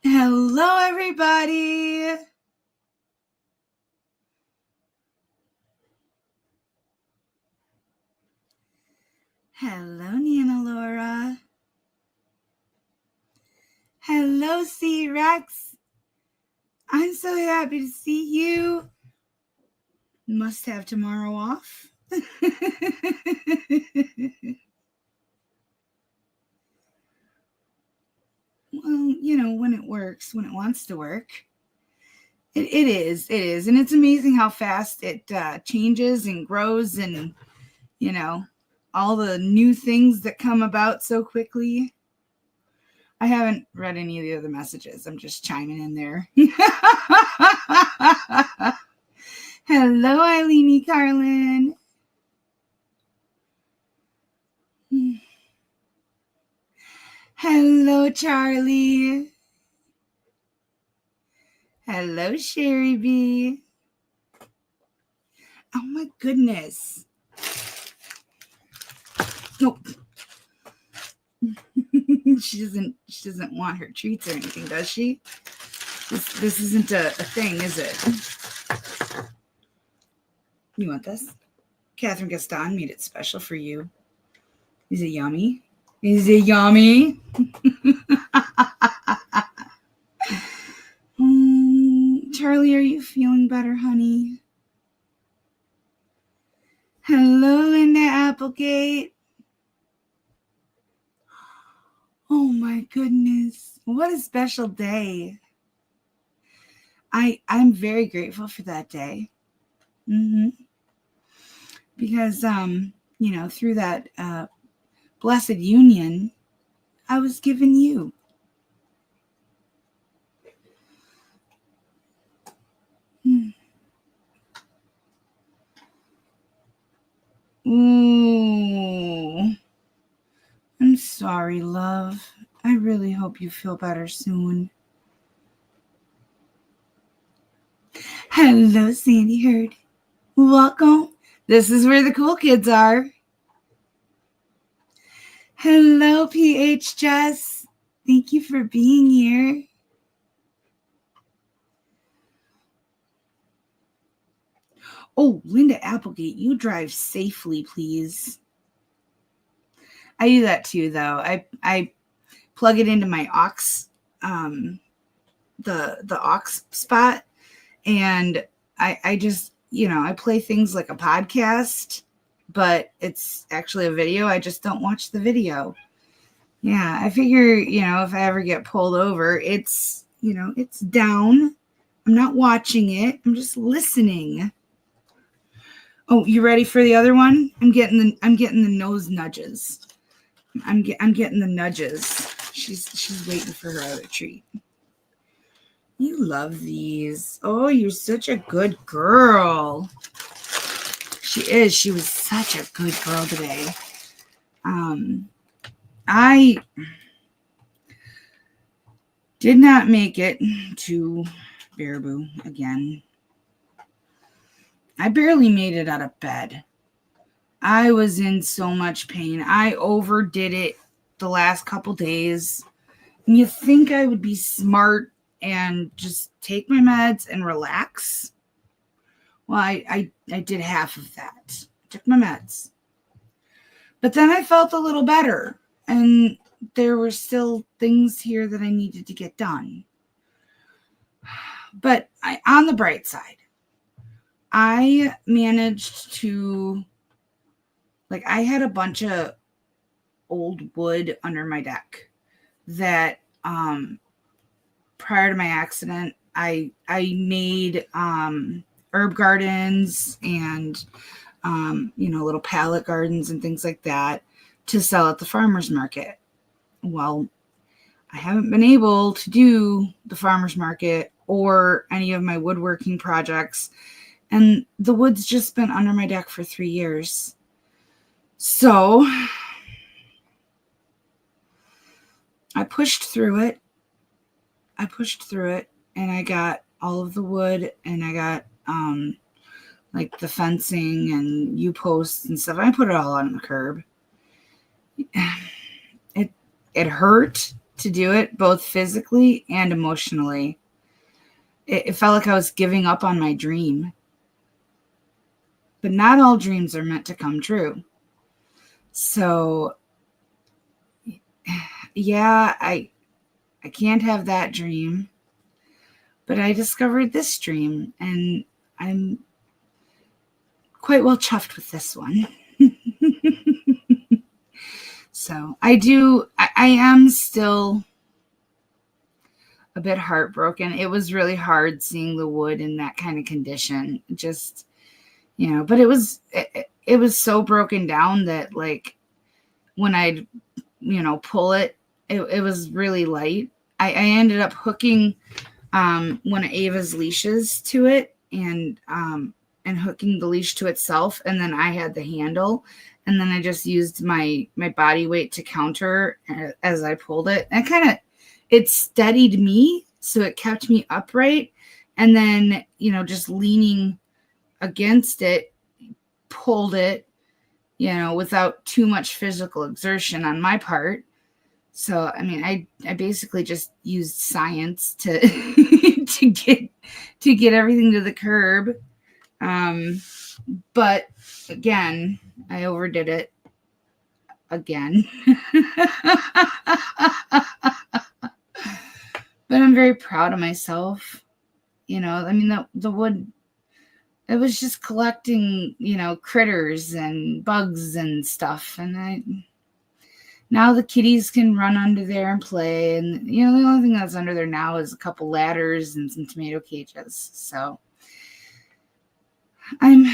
Hello, everybody. Hello, Nana Laura. Hello, C-Rex. I'm so happy to see you. Must have tomorrow off. Well, when it works, when it wants to work. It is. And it's amazing how fast it changes and grows and, all the new things that come about so quickly. I haven't read any of the other messages. I'm just chiming in there. Hello, Eileen Carlin. Hello, Charlie. Hello, Sherry B. Oh my goodness. Nope. She doesn't want her treats or anything, does she? This isn't a thing, is it? You want this? Catherine Gaston made it special for you. Is it yummy? Is it yummy? Charlie, are you feeling better, honey? Hello, Linda Applegate. Oh my goodness. What a special day. I'm very grateful for that day. Because, through that blessed union, I was given you. Ooh. I'm sorry, love. I really hope you feel better soon. Hello, Sandy Hurd. Welcome. This is where the cool kids are. Hello, PH Jess. Thank you for being here. Oh, Linda Applegate, you drive safely, please. I do that too, though. I plug it into my aux, the aux spot, and I just, I play things like a podcast, but it's actually a video. I just don't watch the video. Yeah, I figure, if I ever get pulled over, it's, it's down. I'm not watching it. I'm just listening. Oh, you ready for the other one? I'm getting the nose nudges. I'm getting the nudges. She's waiting for her other treat. You love these. Oh, you're such a good girl. She is. She was such a good girl today. I did not make it to Baraboo again. I barely made it out of bed. I was in so much pain. I overdid it the last couple days. And you think I would be smart and just take my meds and relax? Well, I did half of that. I took my meds. But then I felt a little better. And there were still things here that I needed to get done. But on the bright side, I managed to... I had a bunch of old wood under my deck that prior to my accident, I made herb gardens and, little pallet gardens and things like that to sell at the farmer's market. Well, I haven't been able to do the farmer's market or any of my woodworking projects, and the wood's just been under my deck for 3 years. So I pushed through it. And I got all of the wood, and I got the fencing and U-posts and stuff. I put it all on the curb. It hurt. to do it, both physically and emotionally. It felt like I was giving up on my dream. But not all dreams are meant to come true. So, yeah, I can't have that dream. But I discovered this dream, and I'm quite well chuffed with this one. So I am still a bit heartbroken. It was really hard seeing the wood in that kind of condition. Just, but it was so broken down that, like, when I'd, pull it, it was really light. I ended up hooking one of Ava's leashes to it, and hooking the leash to itself, and then I had the handle, and then I just used my body weight to counter as I pulled it. And it steadied me, so it kept me upright, and then just leaning against it, pulled it, without too much physical exertion on my part. So, I mean, I basically just used science to to get everything to the curb. But again, I overdid it again. But I'm very proud of myself. I mean, the wood, it was just collecting, critters and bugs and stuff. And now the kitties can run under there and play. And, the only thing that's under there now is a couple ladders and some tomato cages. So I'm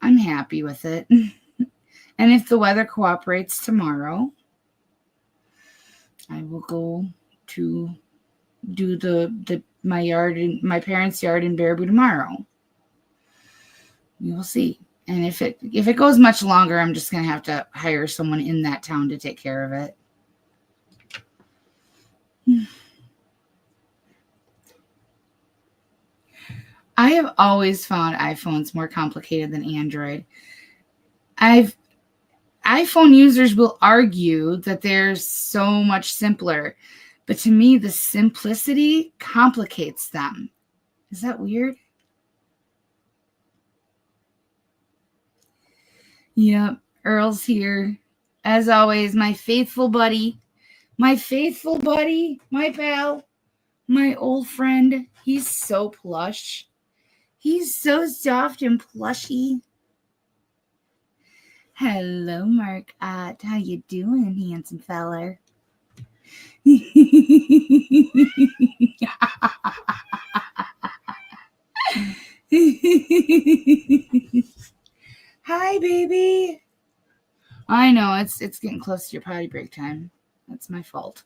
happy with it. And if the weather cooperates tomorrow, I will go to do my parents' yard in Baraboo tomorrow. We will see. And if it goes much longer, I'm just going to have to hire someone in that town to take care of it. I have always found iPhones more complicated than Android. iPhone users will argue that they're so much simpler, but to me, the simplicity complicates them. Is that weird? Yep, Earl's here. As always, my faithful buddy, my pal, my old friend. He's so plush. He's so soft and plushy. Hello, Mark. How you doing, handsome feller? Hi, baby. I know it's getting close to your potty break time. That's my fault.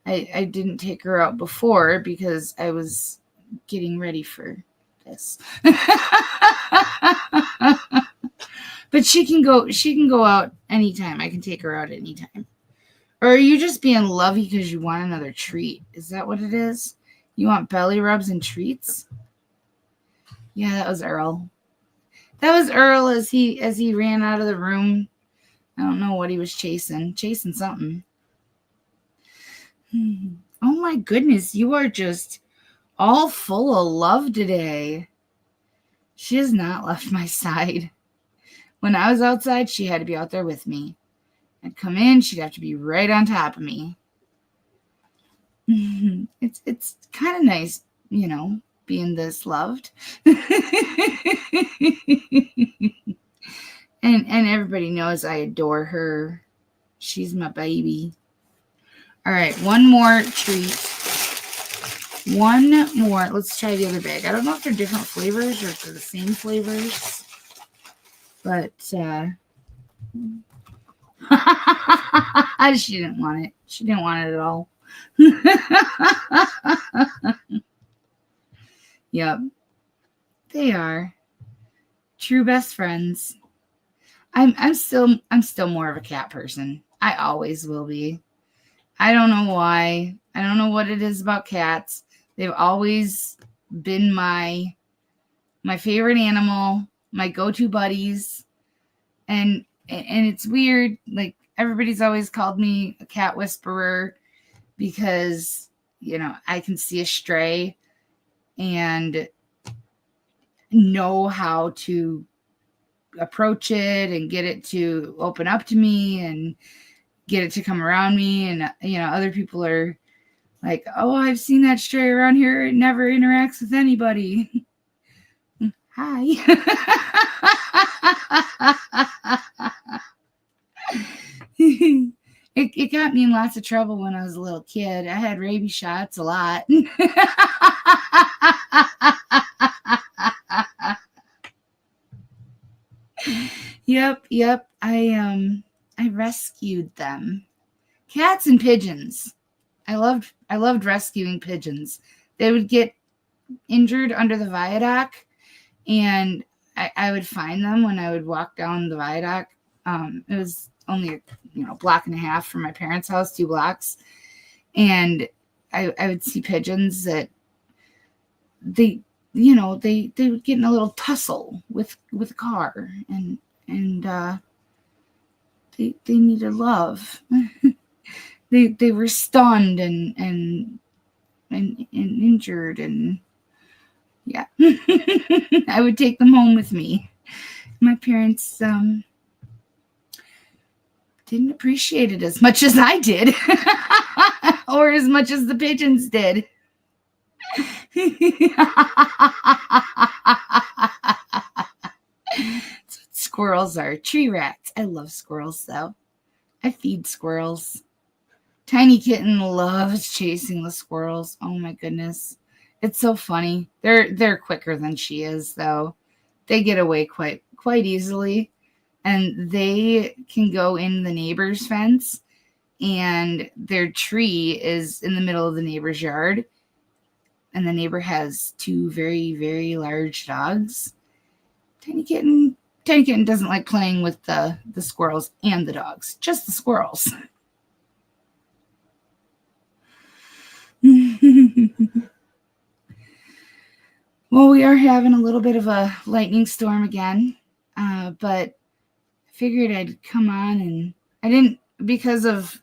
I didn't take her out before because I was getting ready for this. But she can go out anytime. I can take her out anytime. Or are you just being lovey because you want another treat? Is that what it is? You want belly rubs and treats? Yeah, that was Earl. That was Earl as he ran out of the room. I don't know what he was chasing. Chasing something. Oh my goodness, you are just all full of love today. She has not left my side. When I was outside, she had to be out there with me. I'd come in, she'd have to be right on top of me. It's kind of nice, being this loved. And everybody knows I adore her. She's my baby. All right, one more treat. One more. Let's try the other bag. I don't know if they're different flavors or if they're the same flavors. But she didn't want it. She didn't want it at all. Yep. They are true best friends. I'm still more of a cat person. I always will be. I don't know why. I don't know what it is about cats. They've always been my favorite animal, my go-to buddies. And it's weird. Like, everybody's always called me a cat whisperer because, I can see a stray and know how to approach it and get it to open up to me and get it to come around me. And, other people are like, oh, I've seen that stray around here. It never interacts with anybody. Hi. It got me in lots of trouble when I was a little kid. I had rabies shots a lot. Yep. I rescued them. Cats and pigeons. I loved rescuing pigeons. They would get injured under the viaduct, and I would find them when I would walk down the viaduct. It was only a block and a half from my parents' house, 2 blocks, and I would see pigeons that they would get in a little tussle with a car, and they needed love. They were stunned and injured, and yeah. I would take them home with me. My parents didn't appreciate it as much as I did, or as much as the pigeons did. That's what squirrels are. Tree rats. I love squirrels, though. I feed squirrels. Tiny Kitten loves chasing the squirrels. Oh my goodness. It's so funny. They're quicker than she is, though. They get away quite easily, and they can go in the neighbor's fence, and their tree is in the middle of the neighbor's yard, and the neighbor has 2 very, very large dogs. Tiny Kitten doesn't like playing with the squirrels and the dogs, just the squirrels. Well, we are having a little bit of a lightning storm again, but I figured I'd come on, and I didn't, because of,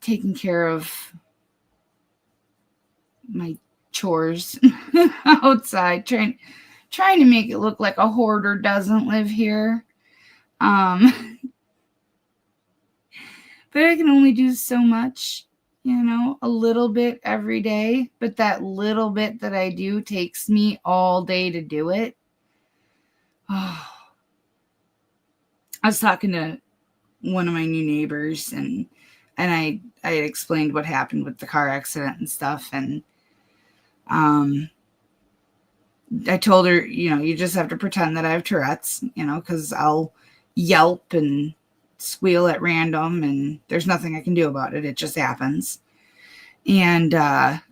taking care of my chores outside, trying to make it look like a hoarder doesn't live here. But I can only do so much. A little bit every day, but that little bit that I do takes me all day to do it. Oh. I was talking to one of my new neighbors, and I had explained what happened with the car accident and stuff, and I told her, you just have to pretend that I have Tourette's, because I'll yelp and squeal at random, and there's nothing I can do about it. It just happens. And I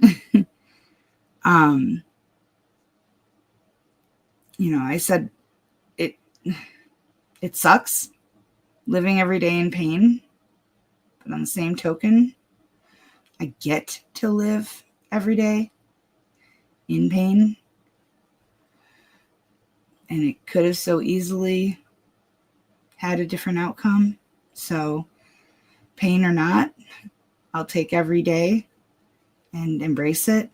said it sucks living every day in pain, but on the same token, I get to live every day in pain, and it could have so easily had a different outcome. So, pain or not, I'll take every day and embrace it,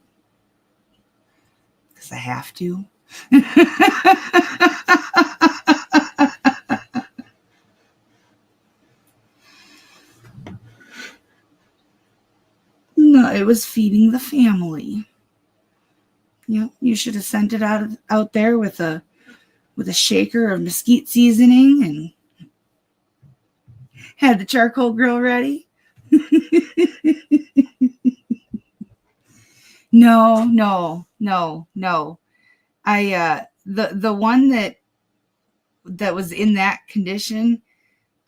because I have to. No, it was feeding the family. You should have sent it out there with a shaker of mesquite seasoning and had the charcoal grill ready. No. I the one that was in that condition,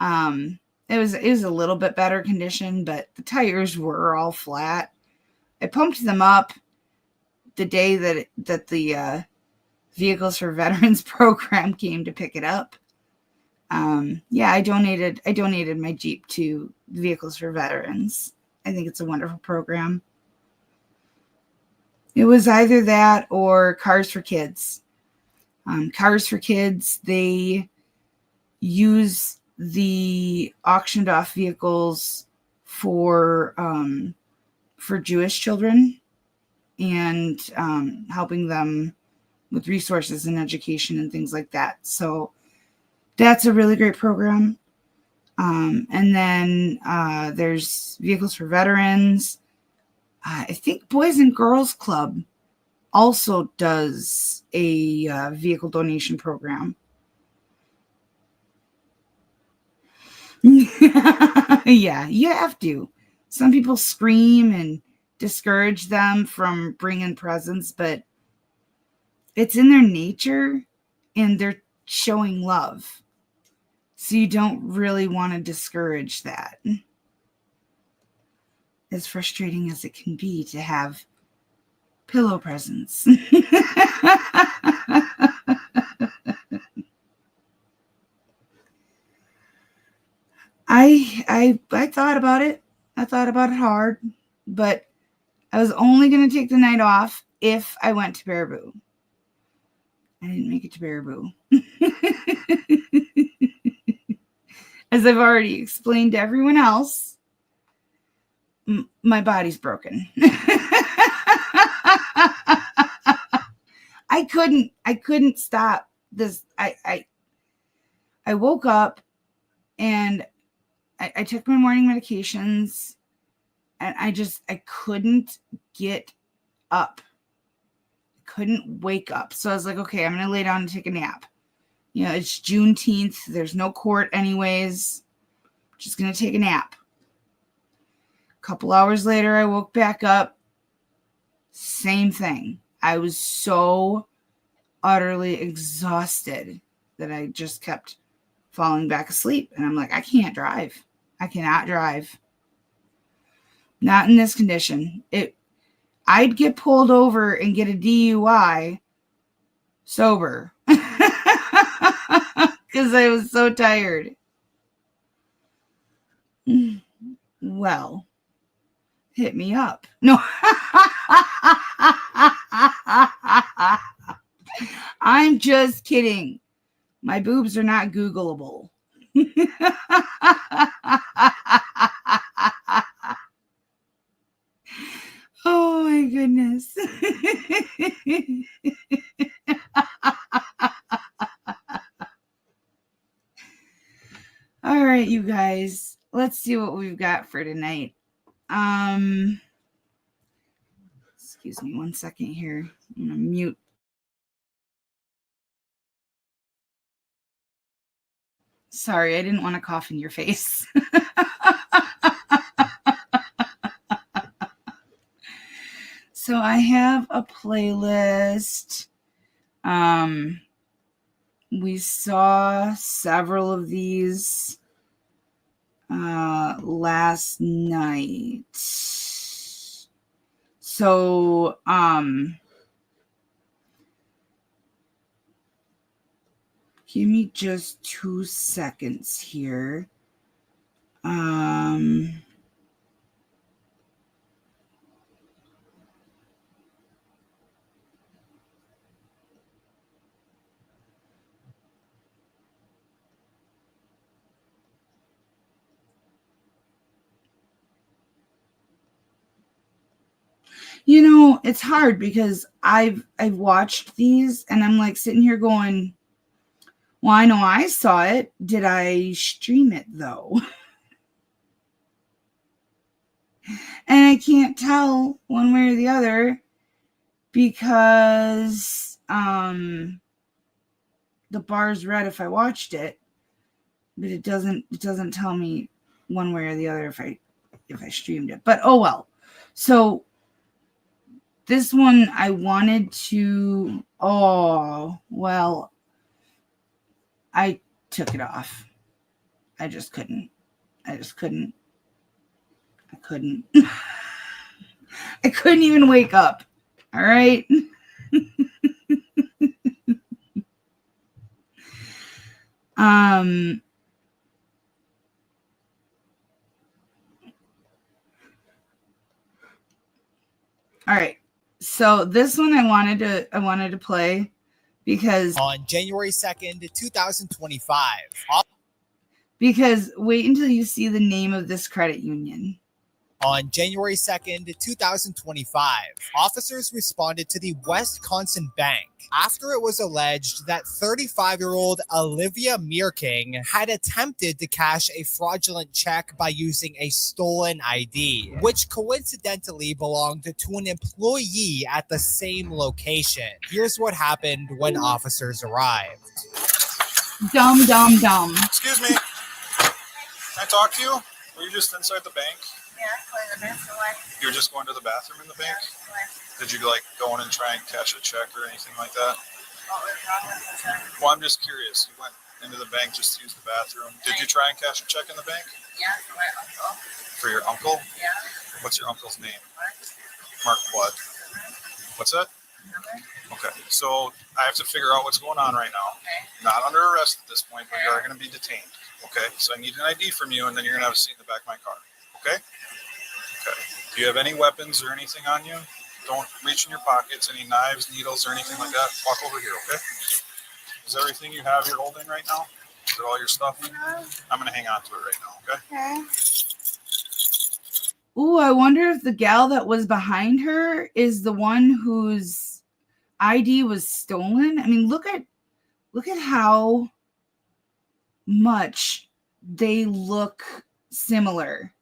it was a little bit better condition, but the tires were all flat. I pumped them up the day that the Vehicles for Veterans program came to pick it up. I donated my Jeep to Vehicles for Veterans. I think it's a wonderful program. It was either that or Cars for Kids. Cars for Kids, they use the auctioned off vehicles for Jewish children and helping them with resources and education and things like that. So that's a really great program. And then there's Vehicles for Veterans. I think Boys and Girls Club also does a vehicle donation program. Yeah, you have to. Some people scream and discourage them from bringing presents, but it's in their nature and they're showing love. So you don't really want to discourage that. As frustrating as it can be to have pillow presents. I thought about it. I thought about it hard, but I was only going to take the night off if I went to Baraboo. I didn't make it to Baraboo. As I've already explained to everyone else, my body's broken. I couldn't stop this. I woke up and I took my morning medications and I couldn't get up. Couldn't wake up. So I was like, okay, I'm going to lay down and take a nap. You know, it's Juneteenth. There's no court anyways. Just going to take a nap. A couple hours later, I woke back up. Same thing. I was so utterly exhausted that I just kept falling back asleep. And I'm like, I can't drive. I cannot drive. Not in this condition. I'd get pulled over and get a DUI sober. Because I was so tired. Well, hit me up. No. I'm just kidding. My boobs are not Googleable. Oh my goodness. All right, you guys. Let's see what we've got for tonight. Excuse me 1 second here. I'm gonna mute. Sorry, I didn't want to cough in your face. So I have a playlist. We saw several of these last night. So give me just 2 seconds here. You know, it's hard because I've watched these and I'm like sitting here going, well, I know I saw it. Did I stream it though? And I can't tell one way or the other because the bar's red if I watched it, but it doesn't tell me one way or the other if I streamed it. But oh well. So this one I wanted to, I took it off. I couldn't. I couldn't even wake up. All right. All right. So this one I wanted to play because on January 2nd, 2025. Because wait until you see the name of this credit union. On January 2nd, 2025, officers responded to the Wisconsin Bank after it was alleged that 35-year-old Olivia Meerking had attempted to cash a fraudulent check by using a stolen ID, which coincidentally belonged to an employee at the same location. Here's what happened when officers arrived. Dumb, dumb, dumb. Excuse me. Can I talk to you? Were you just inside the bank? Yeah, going to the bathroom. Why? You were just going to the bathroom in the bank? Yeah, why? Did you like go in and try and cash a check or anything like that? What was wrong with the check? Well, I'm just curious. You went into the bank just to use the bathroom. Did you try and cash a check in the bank? Yeah, for my uncle. For your uncle? Yeah. What's your uncle's name? Mark. Mark what? What's that? Okay, so I have to figure out what's going on right now. Okay. Not under arrest at this point, but you are going to be detained. Okay, so I need an ID from you, and then you're going to have a seat in the back of my car. Okay? Okay. Do you have any weapons or anything on you? Don't reach in your pockets, any knives, needles, or anything like that. Walk over here, okay? Is everything you have you're holding right now? Is it all your stuff? No. I'm going to hang on to it right now, okay? Okay. Ooh, I wonder if the gal that was behind her is the one whose ID was stolen. I mean, look at how much they look similar.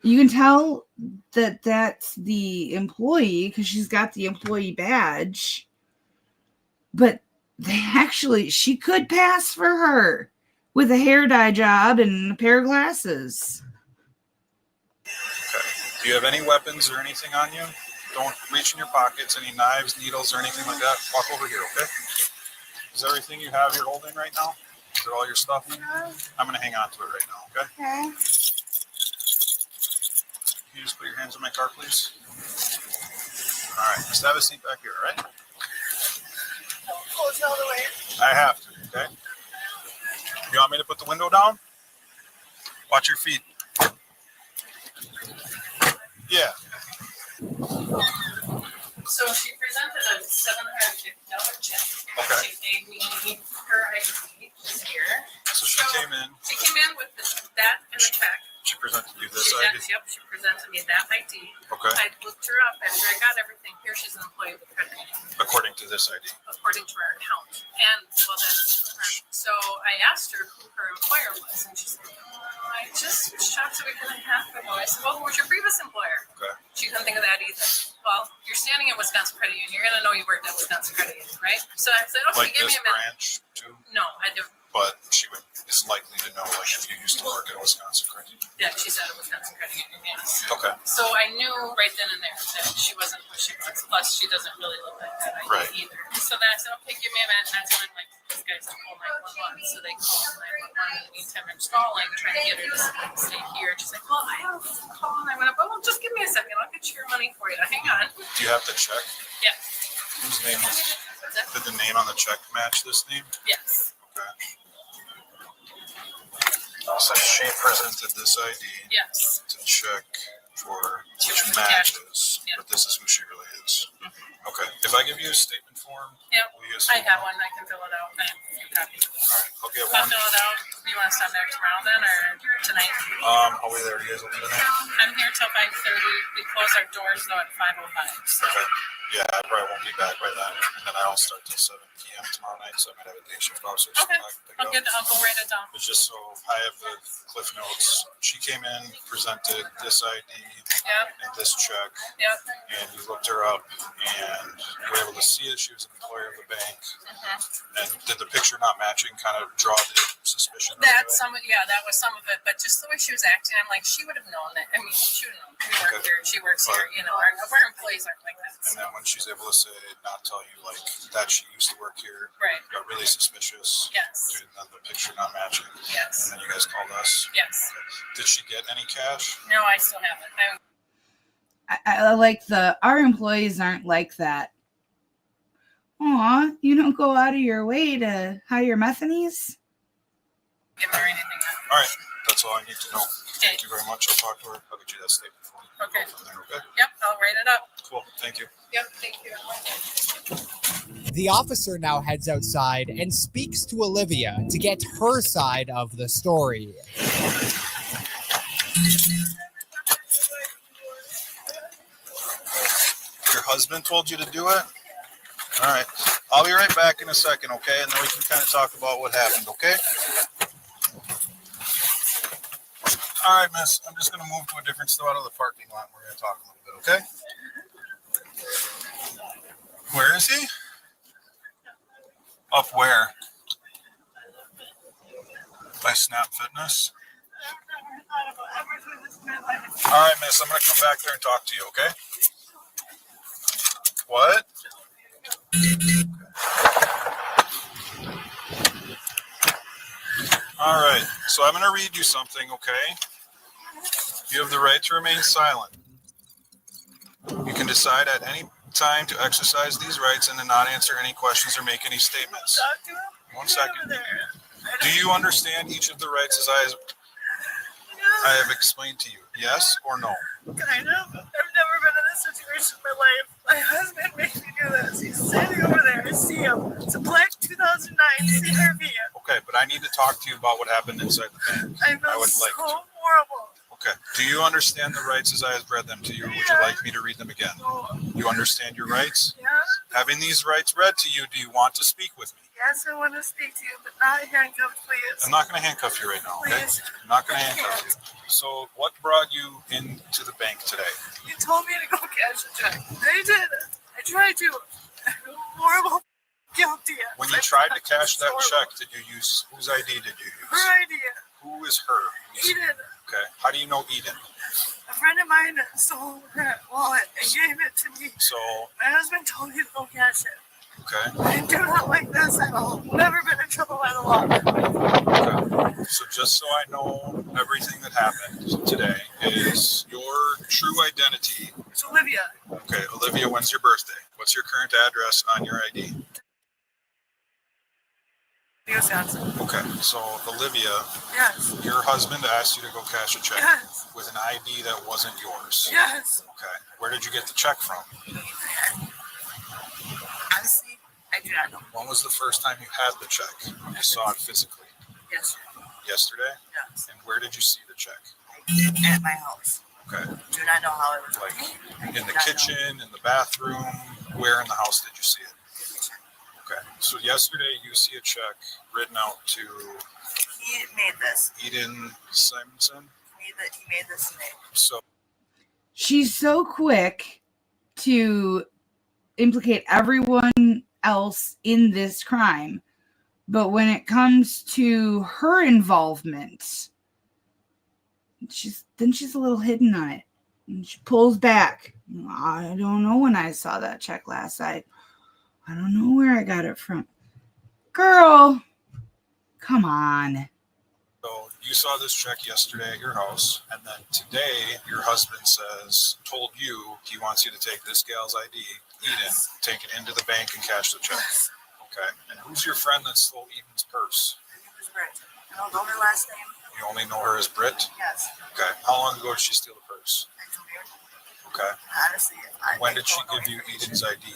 You can tell that that's the employee because she's got the employee badge. But she could pass for her with a hair dye job and a pair of glasses. Okay. Do you have any weapons or anything on you? Don't reach in your pockets, any knives, needles, or anything like that. Walk over here, okay? Is everything you have you're holding right now? Is it all your stuff? No. I'm going to hang on to it right now, okay? Okay. Can you just put your hands on my car, please? All right, just have a seat back here, all right? Close all the way. I have to, okay? You want me to put the window down? Watch your feet. Yeah. So she presented a $750 check. Okay. She gave me her ID. She's here. So she came in. She came in with that and the check. She presented you this She ID. Yep, she presented me that ID. Okay. I looked her up after I got everything. Here she's an employee of the credit union, According to this ID. according to our account. And, well, that's her. So I asked her who her employer was, and she's like, oh, I just shopped a week and a half ago. I said, well, who was your previous employer? Okay. She couldn't think of that either. Well, you're standing at Wisconsin Credit Union. You're going to know you worked at Wisconsin Credit Union, right? So I said, okay, Like give me this a minute. branch, too? No, I didn't. But she is likely to know, like, if you used to work at Wisconsin Credit Union. Yeah, she said at Wisconsin Credit Union, yes. Okay. So I knew right then and there that she wasn't who she was. Plus, she doesn't really look like that Right. either. So then I said, okay, give me a minute. And that's when I'm like, these guys to call 911. So they call 911. In the meantime, I'm stalling, trying to get her to stay here. She's like, well, I have a phone call. And I went, well, just give me a second. I'll get you your money for you. Hang on. Do you have the check? Yeah. Whose name was? What's that? Did the name on the check match this name? Yes. Okay. So she presented this ID Yes. to check for She which was matches, yeah. but this is who she really is. Mm-hmm. Okay. If I give you a statement form, Yep. will you I have one. I can fill it out. I have a few copies. All right. I'll get I'll one. fill it out. You want to stop there tomorrow then, or tonight? I'll be there. You guys will be there. I'm here till 5:30. We close our doors though at 5:05. So. Okay. Yeah, I probably won't be back by then. And then I don't start till 7 p.m. tomorrow night, so I might have a day shift officer. Okay. I'll go write it down. It's just so I have the Cliff Notes. She came in, presented this ID Yep. and this check, Yep. and we looked her up and were able to see that she was an employee of the bank. Mm-hmm. And did the picture not matching kind of draw the suspicion? That was some of it, but just the way she was acting, I'm like, she would have known that. I mean, she would have known. We work here. She works here. You know, our employees aren't like that. And then when she's able to say, not tell you like that she used to work here, Right. got really suspicious. Yes. Due to the picture not matching. Yes. And then you guys called us. Yes. Did she get any cash? No, I still haven't. I like our employees aren't like that. Aw, you don't go out of your way to hire Methanies? Given her anything. All right. That's all I need to know. Okay. Thank you very much. I'll talk to her. I'll get you that statement for you. Okay. Go from there, okay? Yep. I'll write it up. Cool. Thank you. Yep. Thank you. The officer now heads outside and speaks to Olivia to get her side of the story. Your husband told you to do it? All right. I'll be right back in a second, okay? And then we can kind of talk about what happened, okay? All right, miss. I'm just going to move to a different spot of the parking lot. We're going to talk a little bit, okay? Where is he? Up where? By Snap Fitness? All right, miss. I'm going to come back there and talk to you, okay? What? All right. So I'm going to read you something, okay? You have the right to remain silent. You can decide at any time to exercise these rights and to not answer any questions or make any statements. 1 second. Do you understand each of the rights as I have explained to you? Yes or no? Kind of. I've never been in this situation in my life. My husband made me do this. He's standing over there. I see him. It's a black 2009 CRV. Okay, but I need to talk to you about what happened inside the bank. I feel would so like to. horrible. Okay. Do you understand the rights as I have read them to you, or would you like me to read them again? No. You understand your rights? Yeah? Having these rights read to you, do you want to speak with me? Yes, I want to speak to you, but not handcuffed, please. I'm not going to handcuff you right now, okay? Please. I'm not going to handcuff you. So what brought you into the bank today? You told me to go cash a check. I did. I tried to. I feel horrible. Guilty. When you tried to cash that check, did you use, whose ID did you use? Her idea. Who is her? Eden. Okay. How do you know Eden? A friend of mine stole her wallet and gave it to me. So, My husband told me to go cash it. okay. I do not like this at all. Never been in trouble by the law. Okay. So just so I know everything that happened today is your true identity. It's Olivia. Okay, Olivia, when's your birthday? What's your current address on your ID? Wisconsin. Okay, so Olivia, Yes. your husband asked you to go cash a check Yes. with an ID that wasn't yours. Yes. Okay, where did you get the check from? Honestly, I do not know. When was the first time you had the check? You saw it physically? Yes. Yesterday? Yes. And where did you see the check? At my house. Okay, Do not know how it was like obtained. in the kitchen, in the bathroom, where in the house did you see it? Okay, so yesterday you see a check written out to He made this. Eden Simonson. He made this today. So She's so quick to implicate everyone else in this crime. But when it comes to her involvement, she's a little hidden on it. And she pulls back. I don't know when I saw that check last night. I don't know where I got it from. Girl, come on. So you saw this check yesterday at your house, and then today your husband told you he wants you to take this gal's ID, Eden, take it into the bank and cash the check. Yes. Okay. And who's your friend that stole Eden's purse? It was Britt. I don't know her last name. You only know her as Britt? Yes. Okay. How long ago did she steal the purse? I told you. Okay. Honestly, When did she give you Eden's ID?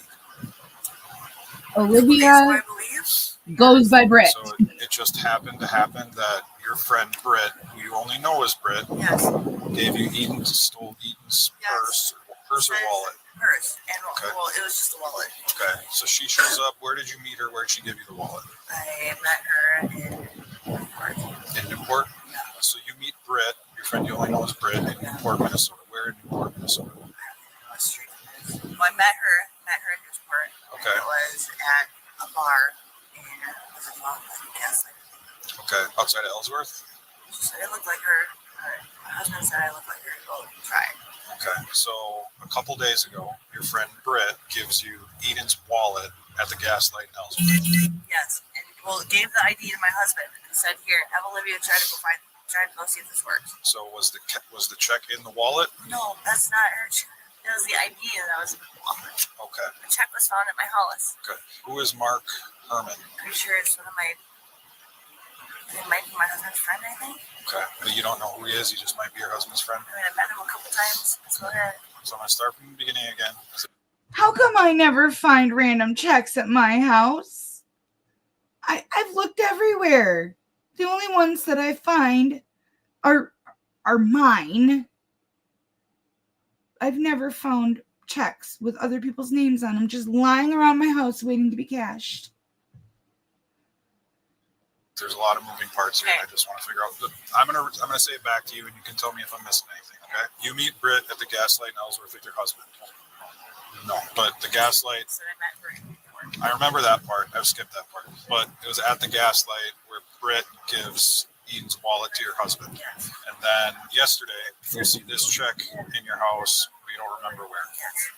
Olivia I believe. goes by Britt. So it just happened to happen that your friend Britt, who you only know as Britt, Yes. gave you stole Eden's Yes. purse or wallet. Purse. And Okay. well, it was just a wallet. Okay, so she shows up. Where did you meet her? Where did she give you the wallet? I met her in Newport. In Newport? Yeah. So you meet Britt, your friend you only know as Britt, in Newport, Minnesota. Where in Newport, Minnesota? What street it is. Well, I met her in Newport. Okay. It was at a bar in was it called Gaslight? Okay, outside of Ellsworth? She said it looked like her. My husband said I looked like her. Go try it. Okay, so a couple days ago, your friend Britt gives you Eden's wallet at the Gaslight in Ellsworth. Yes. And well, gave the ID to my husband and said, "Here, have Olivia try to go see if this works." So was the check in the wallet? No, that's not her. It was the ID that was in the wallet. Okay, The check was found at my house. okay. Who is Mark Herman? Pretty sure it's one of my. It might be my husband's friend, I think. Okay, but you don't know who he is. He just might be your husband's friend. I mean, I met him a couple times. So that So I'm gonna start from the beginning again. How come I never find random checks at my house? I've looked everywhere. The only ones that I find are mine. I've never found checks with other people's names on them just lying around my house waiting to be cashed. There's a lot of moving parts here. I just want to figure out. I'm gonna say it back to you, and you can tell me if I'm missing anything. Okay? You meet Britt at the Gaslight in Ellsworth with your husband. No, but the Gaslight. I remember that part. I've skipped that part. But it was at the Gaslight where Britt gives Eden's wallet to your husband. And then yesterday, you see this check in your house, but you don't remember where.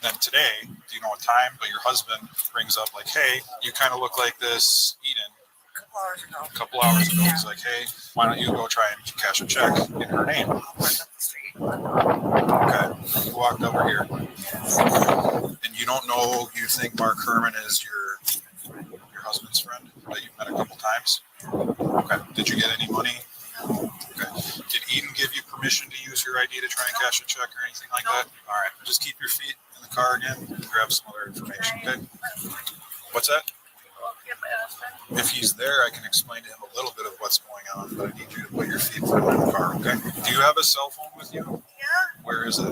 Then today, do you know what time? But your husband brings up like, hey, you kind of look like this Eden. A couple hours ago. He's like, hey, why don't you go try and cash a check in her name? Okay. You walked over here. And you don't know, you think Mark Herman is your husband's friend that you've met a couple times? Okay. Did you get any money? Okay. Did Eden give you permission to use your ID to try and cash a check or anything like that? All right. Just keep your feet in the car again and grab some other information, okay? What's that? If he's there, I can explain to him a little bit of what's going on, but I need you to put your feet firmly in the car, okay? Do you have a cell phone with you? Yeah. Where is it? I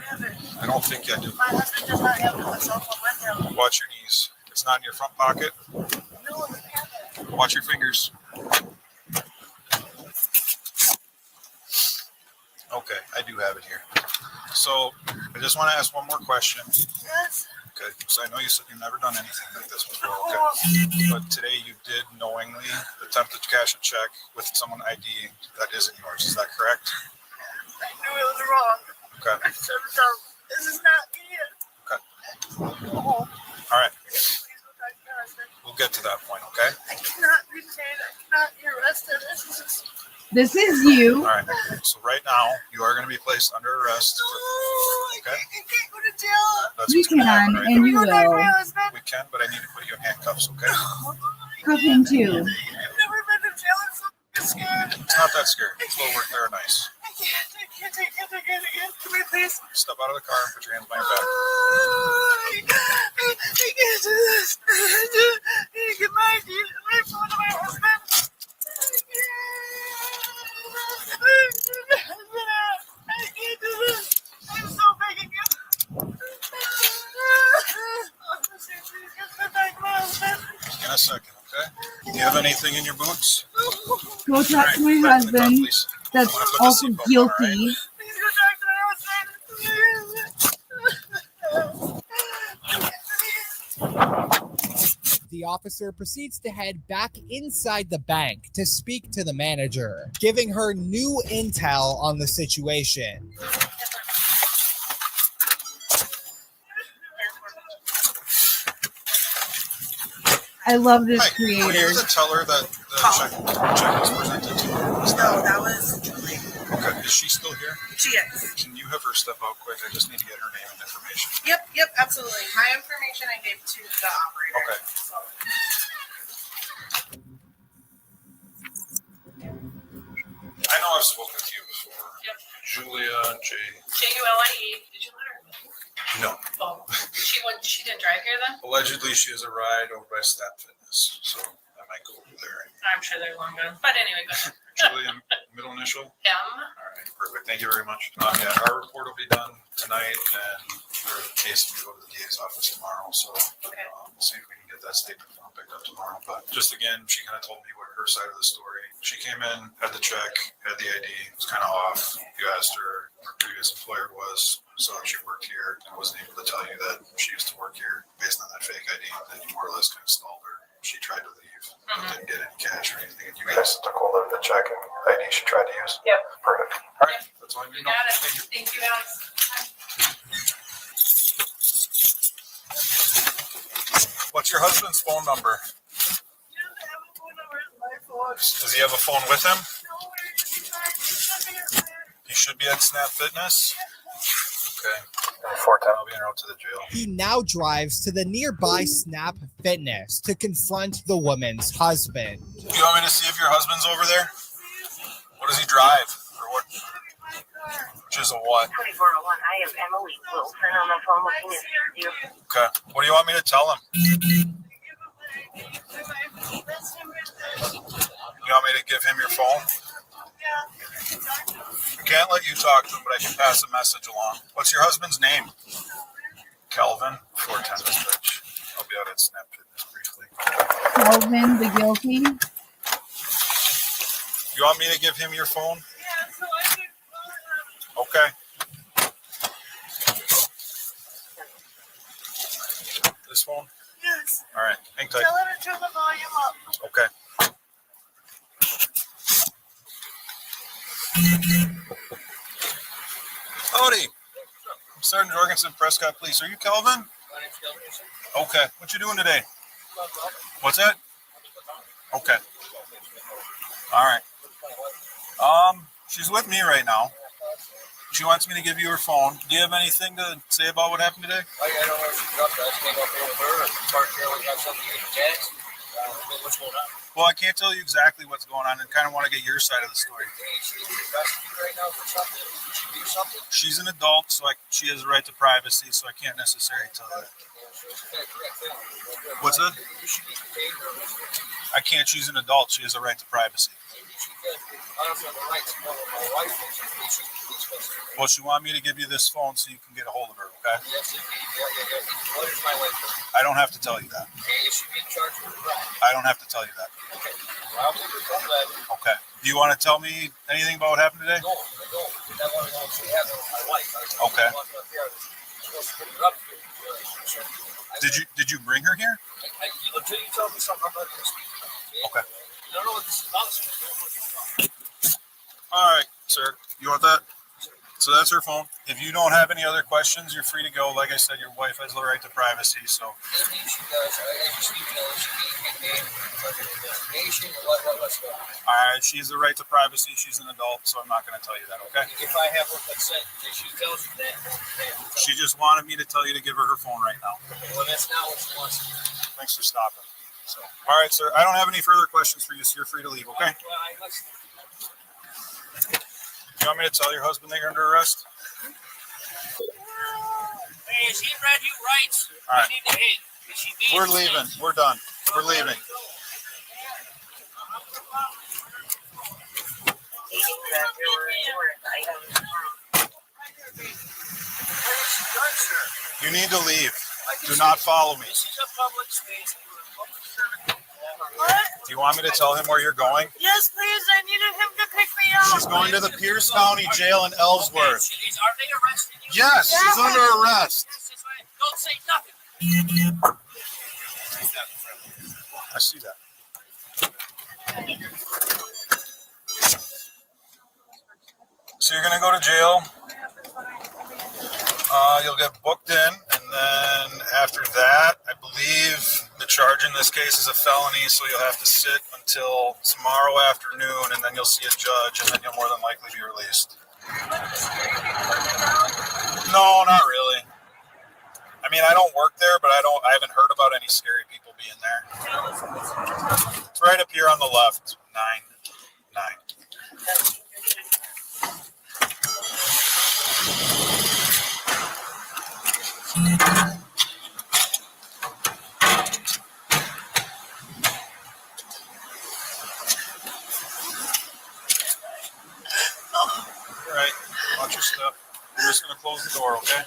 have it. I don't think I do. My husband does not have a cell phone with him. Watch your knees. It's not in your front pocket. No, I have it. Watch your fingers. Okay, I do have it here. So I just want to ask one more question. Yes. Okay, so I know you said you've never done anything like this before, okay? But today you did knowingly attempt to cash a check with someone ID that isn't yours. Is that correct? I knew it was wrong. Okay. I said, no, this is not me. Okay. Go home. All right. Please go talk to your husband. We'll get to that point, okay? I cannot be detained. I cannot be arrested. This is you. All right. So right now you are going to be placed under arrest. I Okay. can't go to jail. That's You what's going to happen can, right and now. you Go talk to will. my husband. We can, but I need to put you in handcuffs, okay? Cuff him too. I've never been to jail. I'm so scared. It's not that scary. Slow work there, nice. I can't take it again. Come here, please. Step out of the car and put your hands behind your back. I can't do this. I need to get my ID away from my husband. I can't do this. I'm so begging you. In a second, okay? Do you have anything in your boots? Go talk to my All right, back in the car, husband. please. That's I'm gonna put the also seatbelt on, all guilty. right? Please go talk to my husband. The officer proceeds to head back inside the bank to speak to the manager, giving her new intel on the situation. I love this Hi, were creator. you the teller that the check was presented to? No, that was Julie. Okay, is she still here? She is. Can you have her step out quick? I just need to get her name and information. Yep, absolutely. My information I gave to the operator. Okay. So. I know I've spoken to you before. Yep. Julia J. Julie. Did you let her? No. Oh, she didn't drive here then? Allegedly, she has a ride over by Snap Fitness, so I might go over there. I'm sure they're long gone. But anyway, go ahead. Julia, middle initial. M. All right, perfect. Thank you very much. Yeah, our report will be done tonight, and the case will go to the DA's office tomorrow. So Okay. we'll see if we can get that statement form picked up tomorrow. But just again, she kind of told me what her side of the story. She came in, had the check, had the ID, was kind of off. You asked her who her previous employer was, so she worked here, and wasn't able to tell you that she used to work here based on that fake ID. Then you more or less kind of stalled her. She tried to leave, but didn't get any cash or anything. And you guys took hold of the check and ID she tried to use. Yep. Perfect. All right, that's all I need You to know. got it. Thank you. Thank you, Alex. What's your husband's phone number? He doesn't have a phone number in my phone. Does he have a phone with him? No, where is he? He's not here. He should be at Snap Fitness. Okay. 410, I'll be en route to the jail. He now drives to the nearby Snap Fitness to confront the woman's husband. Do you want me to see if your husband's over there? What does he drive? Or what? My car. Which is So what? 2401, I have Emily Wilson on the phone looking at you. Okay. What do you want me to tell him? You want me to give him your phone? I can't let you talk to him, but I can pass a message along. What's your husband's name? Kelvin. 410 this bitch. I'll be out at Snapchat briefly. Kelvin the guilty. You want me to give him your phone? Yeah, so I can call him. Okay. This phone? Yes. All right. Hang tight. Tell him to turn the volume up. Okay. Howdy. I'm Sergeant Jorgensen, Prescott Police. Are you Kelvin? My name's Kelvin. Okay. What you doing today? What's that? Okay. All right. She's with me right now. She wants me to give you her phone. Do you have anything to say about what happened today? I don't know if she got that. I came up here with her and parked here. We got something to text. What's going on? Well, I can't tell you exactly what's going on and kind of want to get your side of the story. Hey, she's in custody right now for something. Did she do something? She's an adult, so she has a right to privacy, so I can't necessarily tell you that. What's that? You should be detained or arrested. I can't. She's an adult. She has a right to privacy. I also have a right to know what my wife is. She police custody. Well, she wanted me to give you this phone so you can get a hold of her, okay? Yes, indeed. Yeah. What is my wife doing? I don't have to tell you that. Okay, is she being charged with a crime? I don't have to tell you that. Okay. Well, I'll take her phone back. Okay. Do you want to tell me anything about what happened today? No, I don't. I want to know if she has it with my wife. Okay. I'm supposed to put her up here. Did you bring her here? Until you tell me something, I'm not going to speak. Okay. I don't know what this is about, so I don't know what this is about. All right, sir. You want that? So that's her phone. If you don't have any other questions, you're free to go. Like I said, your wife has the right to privacy, so. She does. I just need to know if she's being named for an investigation or what's going on. All right, she has the right to privacy. She's an adult, so I'm not going to tell you that, okay? If I have her consent, if she tells you that, She just wanted me to tell you to give her her phone right now. well, that's not what she wants. Thanks for stopping. So, all right, sir. I don't have any further questions for you, so you're free to leave, okay? Well, You want me to tell your husband that you're under arrest? hey, has he read you rights? All right. You need to hit. Is she being We're leaving. We're done. We're leaving. You need to leave. Do not follow me. This is a public space. What? Do you want me to tell him where you're going? Yes, please. I needed him to pick me up. She's going to the Pierce County Jail in Ellsworth. Are they arresting you? Yes, she's under arrest. Don't say nothing. I see that. So you're going to go to jail. You'll get booked in, and then after that, I believe the charge in this case is a felony, so you'll have to sit until tomorrow afternoon, and then you'll see a judge, and then you'll more than likely be released. No, not really. I mean, I don't work there, but I haven't heard about any scary people being there. It's right up here on the left, 9. All right, watch your step. We're just going to close the door, okay?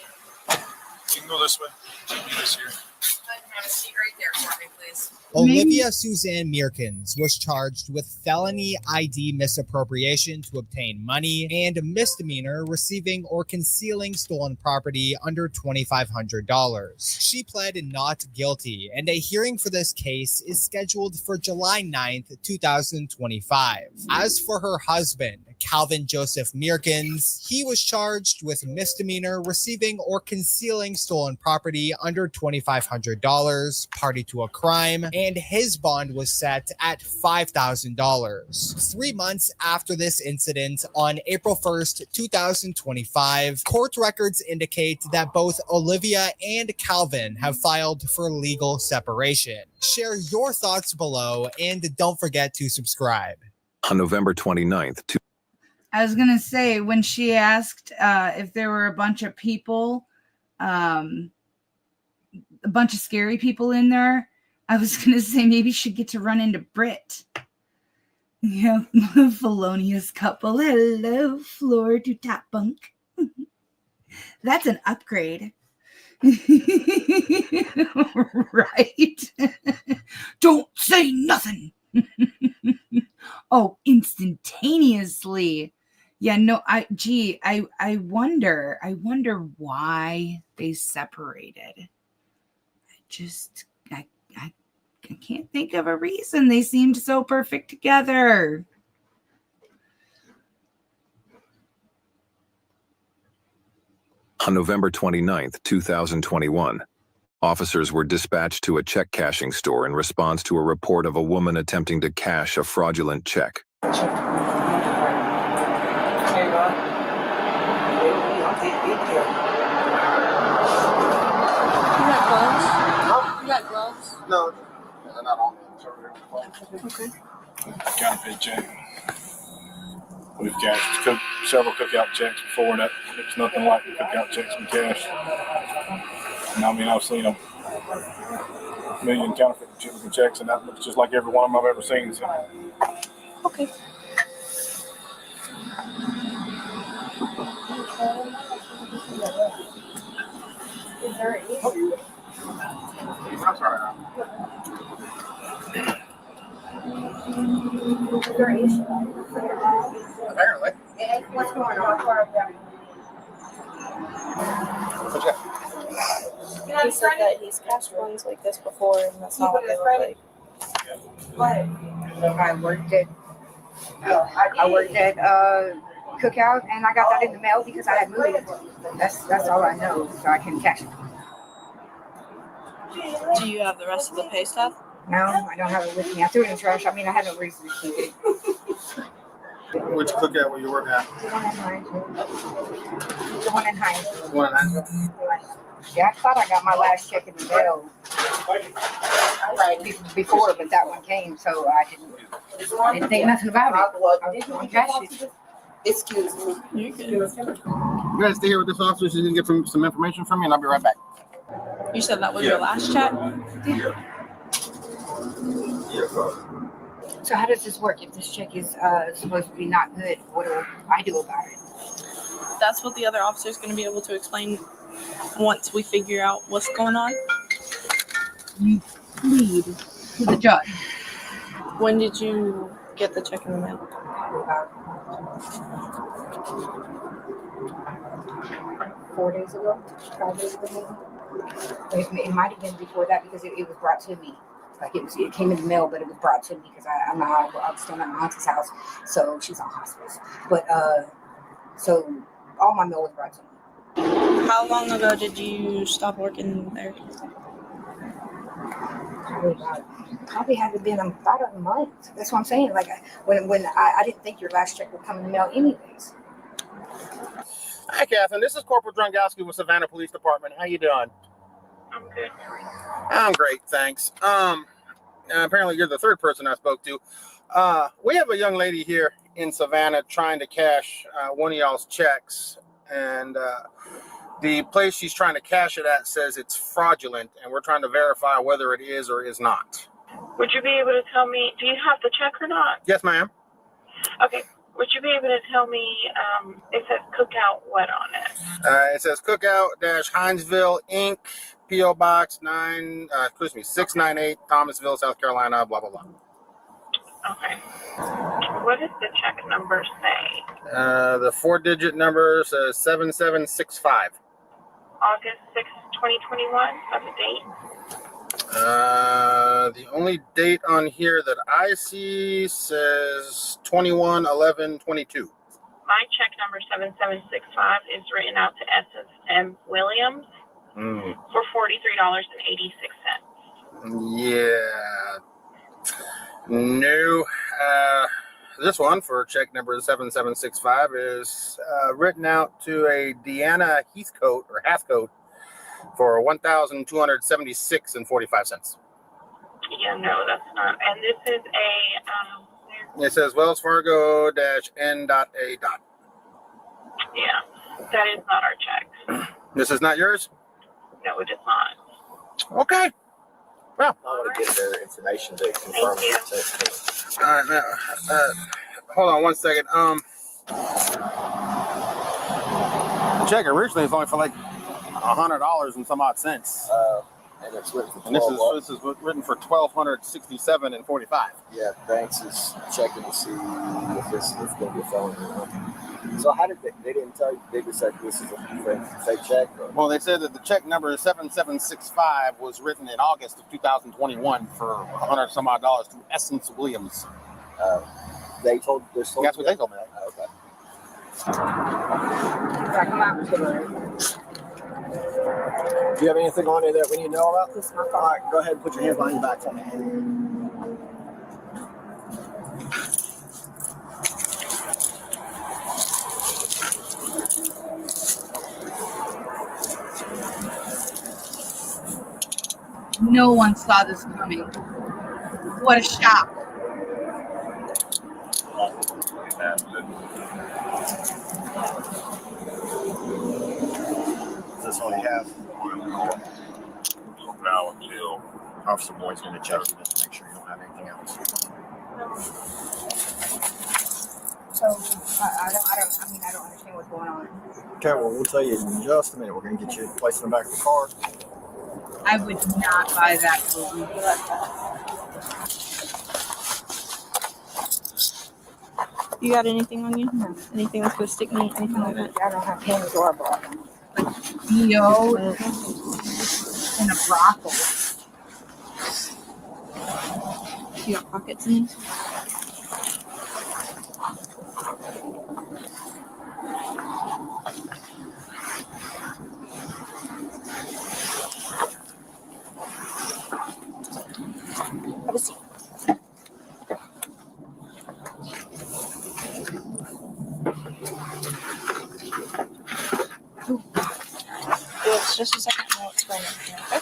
You can go this way. You can do this here. Have a seat right there for me, please. Olivia Suzanne Meerkens was charged with felony ID misappropriation to obtain money and a misdemeanor receiving or concealing stolen property under $2,500. She pled not guilty, and a hearing for this case is scheduled for July 9th, 2025. As for her husband, Calvin Joseph Meerkens, he was charged with misdemeanor receiving or concealing stolen property under $2,500, party to a crime, and his bond was set at $5,000. 3 months after this incident, on April 1st, 2025, court records indicate that both Olivia and Calvin have filed for legal separation. Share your thoughts below, and don't forget to subscribe. On November 29th, I was gonna say when she asked if there were a bunch of people, a bunch of scary people in there, I was gonna say maybe she'd get to run into Britt. Yeah, felonious couple. Hello, floor to top bunk. That's an upgrade. Right. Don't say nothing. Oh, instantaneously. Yeah, no, I wonder why they separated. I can't think of a reason. They seemed so perfect together. On November 29th, 2021, officers were dispatched to a check cashing store in response to a report of a woman attempting to cash a fraudulent check. You got gloves? No, they're not on me. Okay. Counterfeit check. We've cashed several cookout checks before, and it's nothing like the cookout checks we cash. And I mean, I've seen a million counterfeit checks, and that looks just like every one of them I've ever seen. So. Okay. I'm sorry. Apparently. What's going on? What's that? He said that he's cashed ones like this before, and that's not what they look like. I worked at Cookout, and I got that in the mail because I had moved. That's all I know, so I can cash it. Do you have the rest of the pay stuff? No, I don't have it with me. I threw it in the trash. I mean, I had no reason to keep it. Which cookout were you working at? The one in Hines. The one in Hines. One in Hines? Yeah, I thought I got my last check in the mail before, but that one came, so I didn't think nothing about it. I was going to cash it. Excuse me. You're good. You guys stay here with this officer so you can get some information from me, and I'll be right back. You said that was your last check? Yeah. So how does this work? If this check is supposed to be not good, what do I do about it? That's what the other officer is going to be able to explain once we figure out what's going on. You plead to the judge. When did you get the check in the mail? 4 days ago, 5 days ago. It might have been before that because it was brought to me. Like it came in the mail, but it was brought to me because I was staying at my auntie's house, so she's on hospice. But so all my mail was brought to me. How long ago did you stop working there? Probably hasn't been about a month. That's what I'm saying. Like when I didn't think your last check would come in the mail anyways. Hi, Catherine. This is Corporal Drungowski with Savannah Police Department. How you doing? I'm good. I'm great, thanks. Apparently you're the third person I spoke to. We have a young lady here in Savannah trying to cash one of y'all's checks, and the place she's trying to cash it at says it's fraudulent, and we're trying to verify whether it is or is not. Would you be able to tell me, do you have the check or not? Yes, ma'am. Okay. Would you be able to tell me, it says Cookout what on it? It says Cookout-Hinesville, Inc., P.O. Box 698, Thomasville, South Carolina, blah, blah, blah. Okay. What does the check number say? The 4-digit number says 7765. August 6th, 2021, that's the date? The only date on here that I see says 21/11/22. My check number 7765 is written out to S.M. Williams for $43.86. Yeah. No. This one for check number 7765 is written out to a Deanna Hathcote for $1,276.45. Yeah, no, that's not. And this is a, It says Wells Fargo -N.A. Yeah, that is not our check. This is not yours? No, it is not. Okay. Well, I want to get their information to confirm Thank you. it. all right, now, hold on one second. The check originally is only for like $100 and some odd cents. And it's written for And this 12 is written for $1,267.45. Yeah, Banks is checking to see if this is going to be a felony or not. So how did they didn't tell you, they just said this is a fake check? Or? Well, they said that the check number 7765 was written in August of 2021 for $100 some odd to Essence Williams. They told this. That's what they told me. Okay. Do you have anything on there that we need to know about? All right, go ahead and put your hands behind your back for me. No one saw this coming. What a shock. Is this all you have? Now until Officer Boyd's going to check you just to make sure you don't have anything else. So I don't understand what's going on. Okay, well, we'll tell you in just a minute. We're going to get you placed in the back of the car. I would not buy that movie. You got anything on you? No. Anything that's gonna stick me? Anything like that? I don't have pins or a bra. Theo and a brothel. You got pockets in these? Have a seat. It's just a second. I'll explain everything. Okay.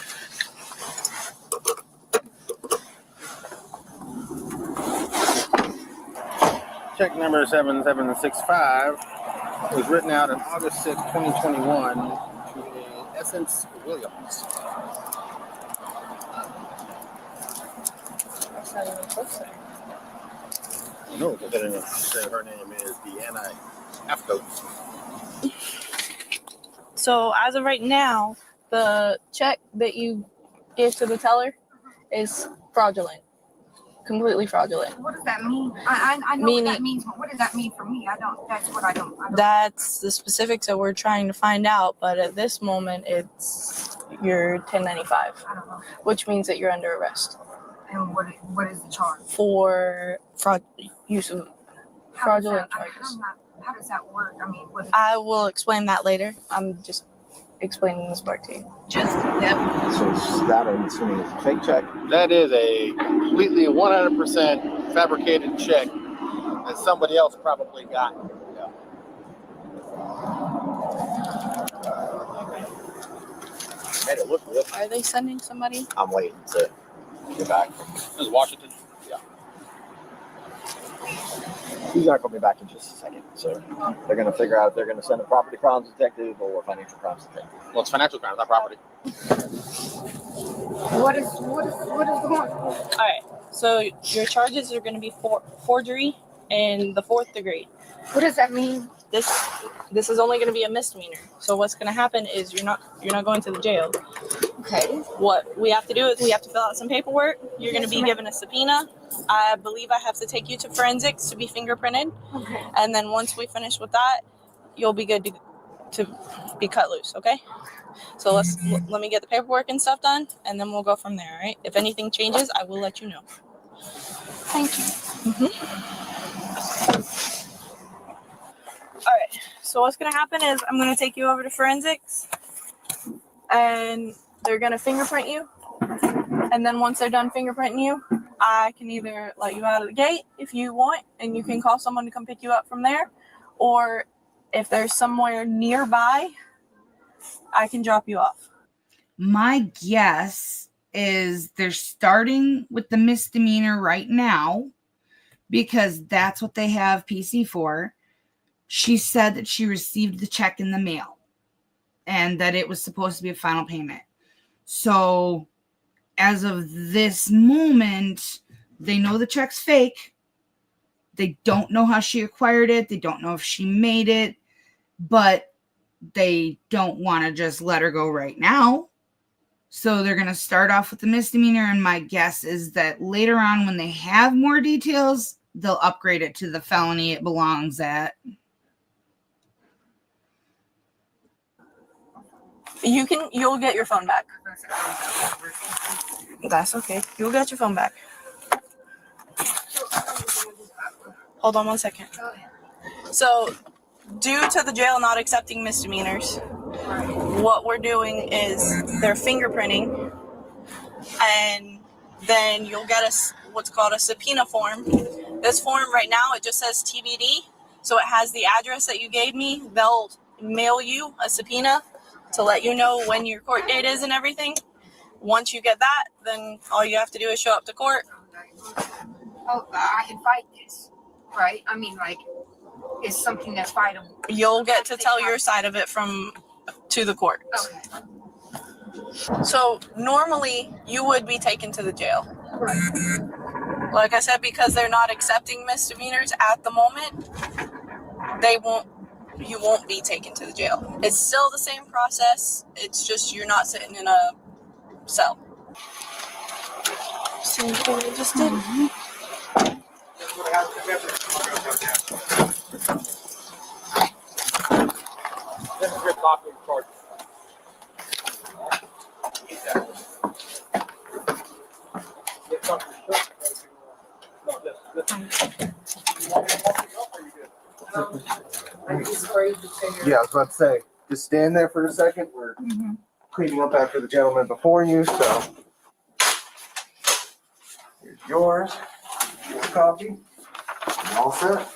Check number 7765 was written out on August 6, 2021 to Essence Williams. That's not even close there. No, because her name is Deanna Afco. So as of right now, the check that you gave to the teller is fraudulent. Completely fraudulent. What does that mean? I know what that means, but what does that mean for me? That's what I don't. That's the specifics that we're trying to find out, but at this moment, it's you're 1095, I don't know. which means that you're under arrest And what is the charge? for use of fraudulent charges. How does that work? I mean, what? I will explain that later. I'm just explaining this part to you. Just So that, I'm assuming, is a fake check. That is a completely 100% fabricated check that somebody else probably got. Yeah. Made it look real. Are they sending somebody? I'm waiting to get back. This is Washington. Yeah. He's not going to be back in just a second. So they're going to figure out if they're going to send a property crimes detective or a financial crimes detective. Well, it's financial crimes, not property. What is going on? All right. So your charges are going to be forgery in the 4th degree. What does that mean? This is only going to be a misdemeanor. So what's going to happen is you're not going to the jail. Okay. What we have to do is we have to fill out some paperwork. You're going to be given a subpoena. I believe I have to take you to forensics to be fingerprinted. Okay. And then once we finish with that, you'll be good to be cut loose, okay? So let me get the paperwork and stuff done, and then we'll go from there, all right? If anything changes, I will let you know. Thank you. All right, so what's going to happen is I'm going to take you over to forensics, and they're going to fingerprint you. And then once they're done fingerprinting you, I can either let you out of the gate if you want, and you can call someone to come pick you up from there. Or if there's somewhere nearby, I can drop you off. My guess is they're starting with the misdemeanor right now because that's what they have PC for. She said that she received the check in the mail and that it was supposed to be a final payment. So as of this moment, they know the check's fake. They don't know how she acquired it. They don't know if she made it, but they don't want to just let her go right now. So they're going to start off with the misdemeanor. And my guess is that later on, when they have more details, they'll upgrade it to the felony it belongs at. You'll get your phone back. That's okay. You'll get your phone back. Hold on one second. So, due to the jail not accepting misdemeanors, what we're doing is they're fingerprinting, and then you'll get what's called a subpoena form. This form right now, it just says TBD, so it has the address that you gave me. They'll mail you a subpoena to let you know when your court date is and everything. Once you get that, then all you have to do is show up to court. Oh, I can fight this, right? I mean, like, it's something that's fightable. You'll get to tell your side of it to the court. Okay. So normally you would be taken to the jail. Right. Like I said, because they're not accepting misdemeanors at the moment, you won't be taken to the jail. It's still the same process. It's just you're not sitting in a cell. See what I just did? This is your copy of court. Yeah, I was about to say, just stand there for a second. We're cleaning up after the gentleman before you, so here's yours. Your copy. You're all set.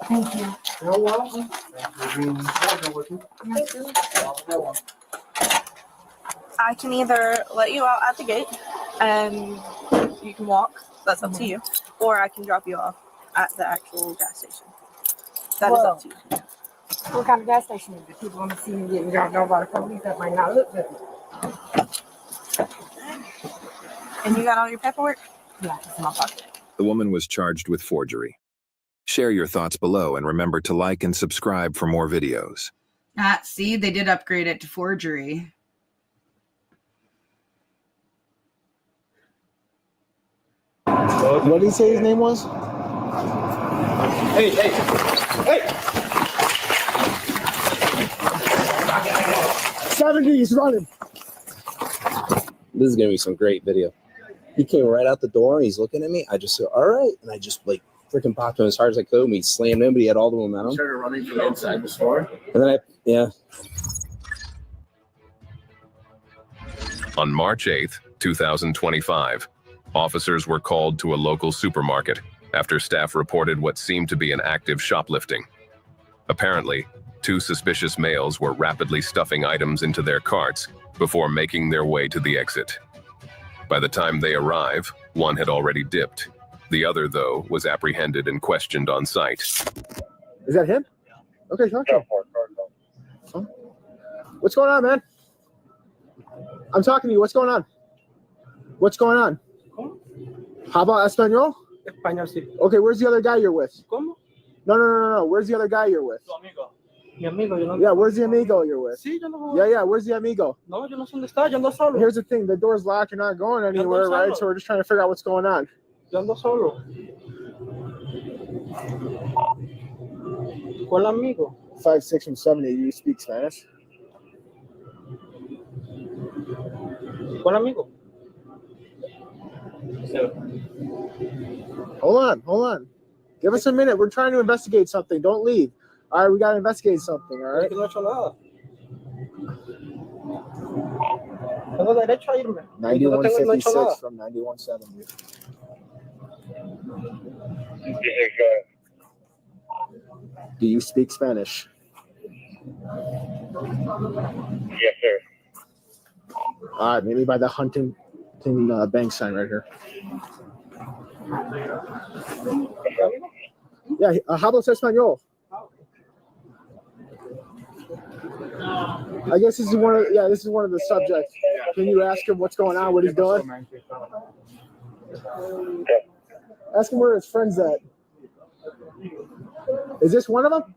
Thank you. You're welcome. Thank you for being cordial with me. Thank you. I can either let you out at the gate and you can walk. That's up to you. Or I can drop you off at the actual gas station. That is up to you. What kind of gas station is it? People want to see me getting dropped off by the police that might not look good. And you got all your paperwork? Yeah, it's in my pocket. The woman was charged with forgery. Share your thoughts below and remember to like and subscribe for more videos. See, they did upgrade it to forgery. What did he say his name was? Hey! 70, he's running. This is gonna be some great video. He came right out the door and he's looking at me. I just said, all right. And I just like freaking popped him as hard as I could. And he slammed him, but he had all the momentum. Started running from inside the store. And then On March 8th, 2025, officers were called to a local supermarket after staff reported what seemed to be an active shoplifting. Apparently, two suspicious males were rapidly stuffing items into their carts before making their way to the exit. By the time they arrive, one had already dipped. The other, though, was apprehended and questioned on site. Is that him? Okay, talk to him. Huh? What's going on, man? I'm talking to you. What's going on? What's going on? How about Espanol? Español, sí. Okay, where's the other guy you're with? ¿Cómo? No. Where's the other guy you're with? Tu amigo. Mi amigo, yo no. Yeah, where's the amigo you're with? Sí, yo no. Yeah, where's the amigo? No, yo no sé dónde está, yo ando solo. Here's the thing, the door's locked, you're not going anywhere, right? So we're just trying to figure out what's going on. Yo ando solo. ¿Cuál amigo? 5'6" from 70, you speak Spanish? ¿Cuál amigo? Hold on. Give us a minute. We're trying to investigate something. Don't leave. All right, we got to investigate something, all right? No he hecho nada. Tengo derecho a irme. 9156 from 9170. Do you speak Spanish? Yes, sir. All right, maybe by the Huntington bank sign right here. Yeah, hablas español. I guess this is one of the subjects. Can you ask him what's going on, what he's doing? Ask him where his friend's at. Is this one of them?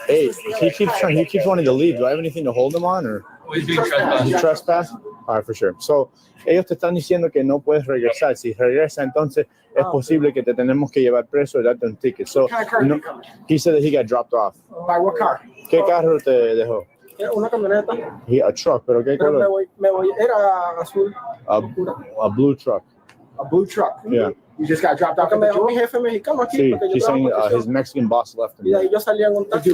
Hey, he keeps wanting to leave. Do I have anything to hold him on, or He's being trespassed. you trespass? All right, for sure. So, ellos te están diciendo que no puedes regresar. Si regresa, entonces es posible que te tenemos que llevar preso y darte un ticket. So, no, he said that he got dropped off. By what car? ¿Qué carro te dejó? Una camioneta. A truck, pero ¿qué Pero color? me voy, era azul. A blue truck. A blue truck. Yeah. You just got dropped off Porque at me the dejó mi door? jefe mexicano aquí. Sí, porque yo he's saying trabajo his Mexican boss left him. y de ahí yo salía en un taxi.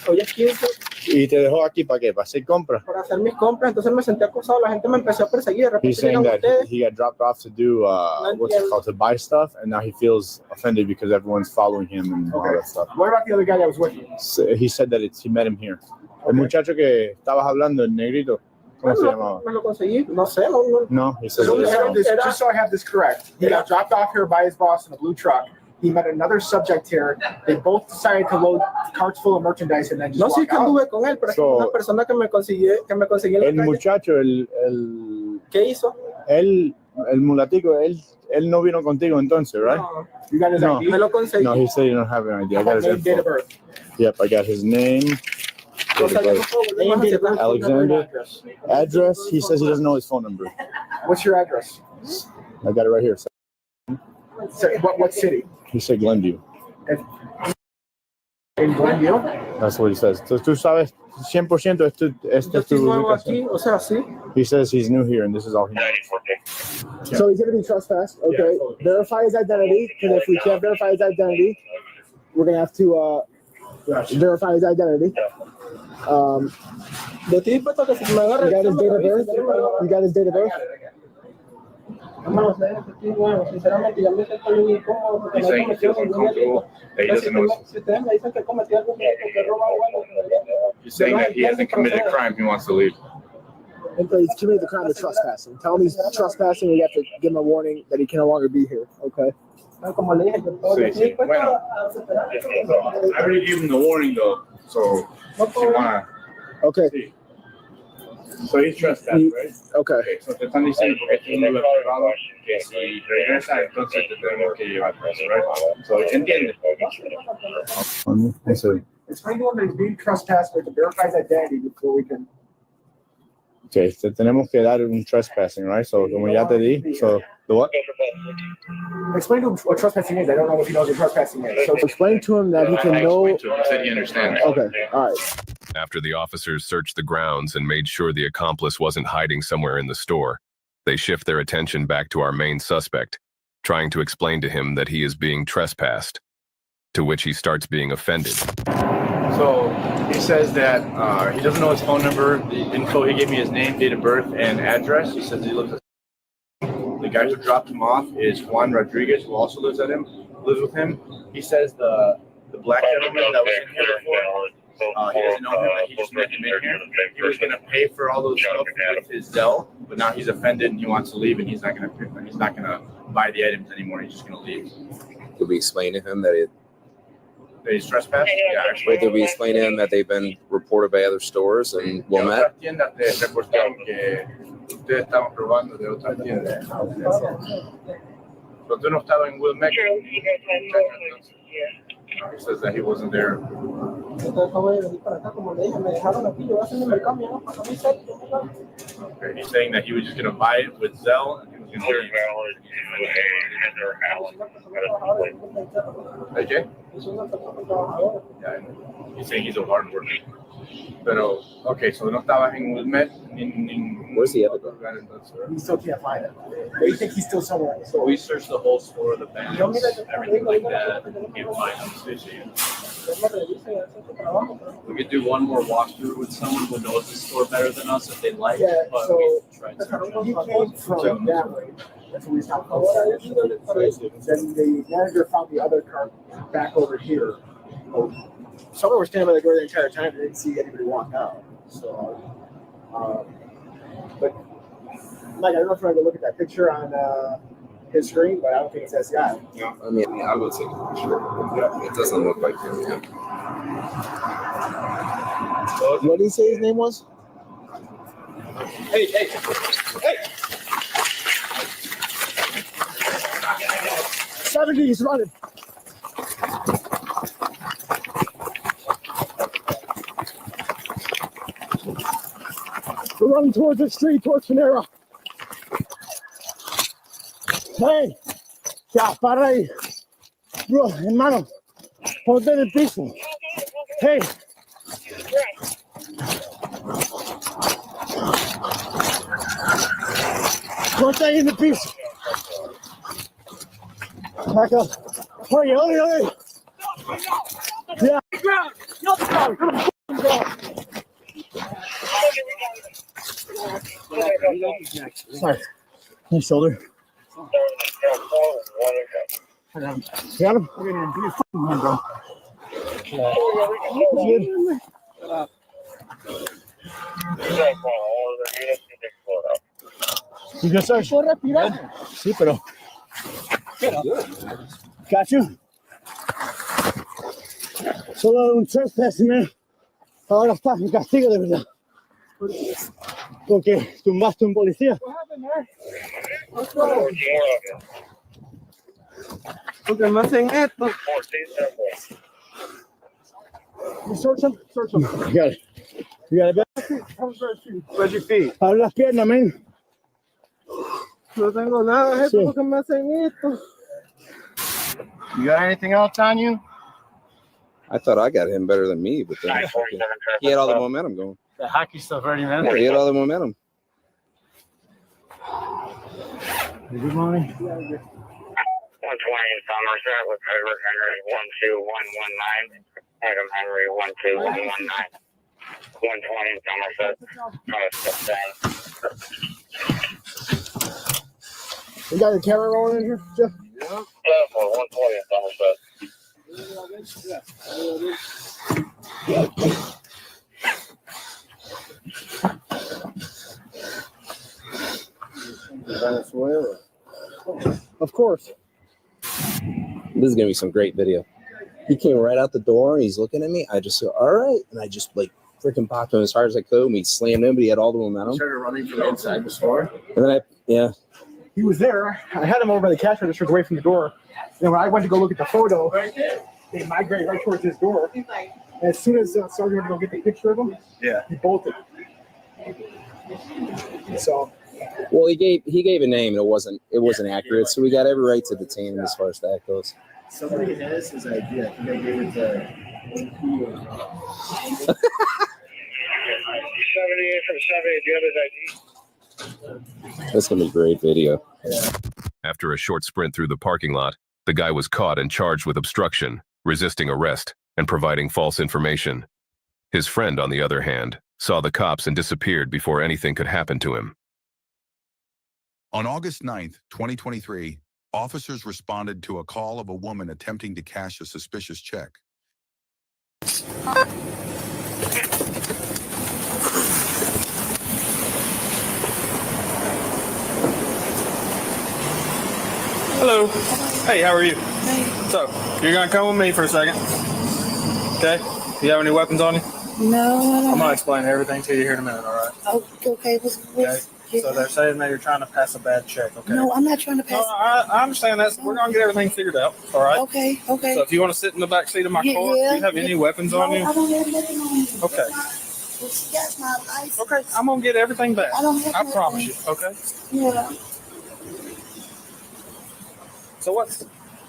Hoy es 15 ¿Y te dejó aquí para qué? ¿Para hacer compras? para hacer mis compras. Entonces me sentí acosado. La gente me empezó a perseguir. De He's repente saying llegan that ustedes. he got dropped off to do what's it called, to buy stuff, and now he feels offended because everyone's following him and all that stuff. What about the other guy that was with you? So he said that he met him here. El muchacho que estabas hablando, el negrito, ¿cómo se llamaba? Me lo conseguí. No sé. No. No, he said So that just so I have this correct, he got dropped off here by his boss in a blue truck. He met another subject here. They both decided to load carts full of merchandise and then just No, sí walk que out. anduve con él, pero es So, una persona que me conseguí en la el calle. muchacho, ¿Qué hizo? el mulatico, él no vino contigo entonces, right? No, You got his No. ID? me lo conseguí. No, he said you don't have an idea. I got his Name, date of info. birth. Yep, I got his name. O Date sea, of yo no birth. puedo volver Name, más date hacia of birth. atrás. Alexander. Address. Address, he says he doesn't know his phone number. What's your address? I got it right here. So, what city? He said Glenview. In Glenview? That's what he says. So tú sabes 100% Yo es estoy tu nuevo ubicación. aquí, o sea, sí. He says he's new here and this is all he knows. So he's going to be trespassed. Okay. Verify his identity. Because if we can't verify his identity, we're going to have to verify his identity. Yo estoy dispuesto a que si me agarra You got his me date of avisa, birth? yo no me lo- You got his date of birth? No me lo sé, estoy bueno, sinceramente ya me siento muy incómodo porque no he cometido ningún delito. Pero si ustedes me dicen que cometí algún delito, que roba bueno, He's saying that he hasn't committed a crime. He wants to leave. Okay, he's committed the crime of trespassing. Tell him he's trespassing. We have to give him a warning that he can no longer be here. Okay. como le dije, yo todo Sí, estoy sí. dispuesto Bueno. a superar. I already gave him the warning though. So if you wanna, Okay. so he's trespassed, right? Okay. So te están diciendo porque tú no lo has pagado, que si regresa entonces te tenemos que llevar preso, right? So entiende. Explain to him that he's being trespassed. We have to verify his identity before we can. Okay, te tenemos que dar un trespassing, right? So como ya te di, so the what? Explain to him what trespassing is. I don't know if he knows what trespassing is. So explain to him that he can know. Explain to him. He said he understands. Okay. All right. After the officers searched the grounds and made sure the accomplice wasn't hiding somewhere in the store, they shift their attention back to our main suspect, trying to explain to him that he is being trespassed, to which he starts being offended. So he says that he doesn't know his phone number. The info he gave me his name, date of birth, and address. He says he lives at. The guy who dropped him off is Juan Rodriguez, who also lives with him. He says the black gentleman that was in here before. He doesn't know him. That he just met him in here. He was gonna pay for all those stuff with his Zelle, but now he's offended and he wants to leave, and he's not gonna buy the items anymore. He's just gonna leave. Did we explain to him that He's trespassed. Yeah. Wait, did we explain to him that they've been reported by other stores and Wilmette? Otras tiendas te reportaron que ustedes estaban probando de otras tiendas. Pero tú no estabas en Wilmette. He says that he wasn't there. Entonces acabo de venir para acá, como le dije, me dejaron aquí, yo voy a hacer mi mercado, ya no pasa mi set. Okay. He's saying that he was just going to buy it with Zelle and he was going to leave. Okay? Yeah, he's saying he's a hard worker. Pero, okay, so no estabas en Wilmette. Where's the other guy? We still can't find him. But you think he's still somewhere in the store? We searched the whole store, the banks, everything like that. Can't find him. We could do one more walkthrough with someone who knows the store better than us if they like. Yeah, But so we tried to he came from that way. That's when we stopped posting. Then the manager found the other car back over here. Someone was standing by the door the entire time and didn't see anybody walk out. So, but Mike, I don't know if you want to go look at that picture on his screen, but I don't think it's that guy. No, I mean, I'll go take a picture. Yeah, it doesn't look like him. Yeah. What did he say his name was? Hey! 70, he's running. We're running towards the street, towards Panera. Hey, ya, para ahí. Bro, hermano, ponte en el piso. Hey. Ponte ahí en el piso. Back up. Oye. Yeah. Sorry. My shoulder. Got him? Bro. You just start short up, Sí, pero. Got you. Solo un trespass, man. Ahora estás en castigo de verdad. Porque tumbaste un policía. Porque me hacen esto. Search him. You got it. Where's your feet? Abre las piernas, man. No tengo nada, jefe, porque me hacen esto. You got anything else on you? I thought I got him better than me, but then he had all the momentum going. The hockey stuff already, man. Yeah, he had all the momentum. Good morning. 120 in Somerset with Edward Henry 12119. Adam Henry 12119. 120 in Somerset. Trying to step down. You got your camera rolling in here, Jeff? Yeah, 120 in Somerset. Venezuela. Of course. This is gonna be some great video. He came right out the door and he's looking at me. I just said, all right. And I just like freaking popped him as hard as I could. And we slammed him, but he had all the momentum. Started running from inside the store. And then he was there. I had him over by the cash register away from the door. And when I went to go look at the photo, they migrated right towards his door. And as soon as Sergeant went to go get the picture of him, he bolted. So. Well, he gave a name and it wasn't accurate, so we got every right to detain him as far as that goes. Somebody has his idea. I think I gave it to 78 from 70. Do you have his ID? That's gonna be a great video. After a short sprint through the parking lot, the guy was caught and charged with obstruction, resisting arrest, and providing false information. His friend, on the other hand, saw the cops and disappeared before anything could happen to him. On August 9th, 2023, officers responded to a call of a woman attempting to cash a suspicious check. Hello. Hey, how are you? Hey. So, you're going to come with me for a second. Okay? Do you have any weapons on you? No, I don't. I'm going to explain everything to you here in a minute, all right? Oh, okay. Okay. So they're saying that you're trying to pass a bad check, okay? No, I'm not trying to pass. No, I understand that. We're going to get everything figured out, all right? Okay. So if you want to sit in the back seat of my car, do you have any weapons on you? I don't have nothing on me. Okay. That's my license. Okay, I'm going to get everything back. I don't have I promise you, okay? Yeah.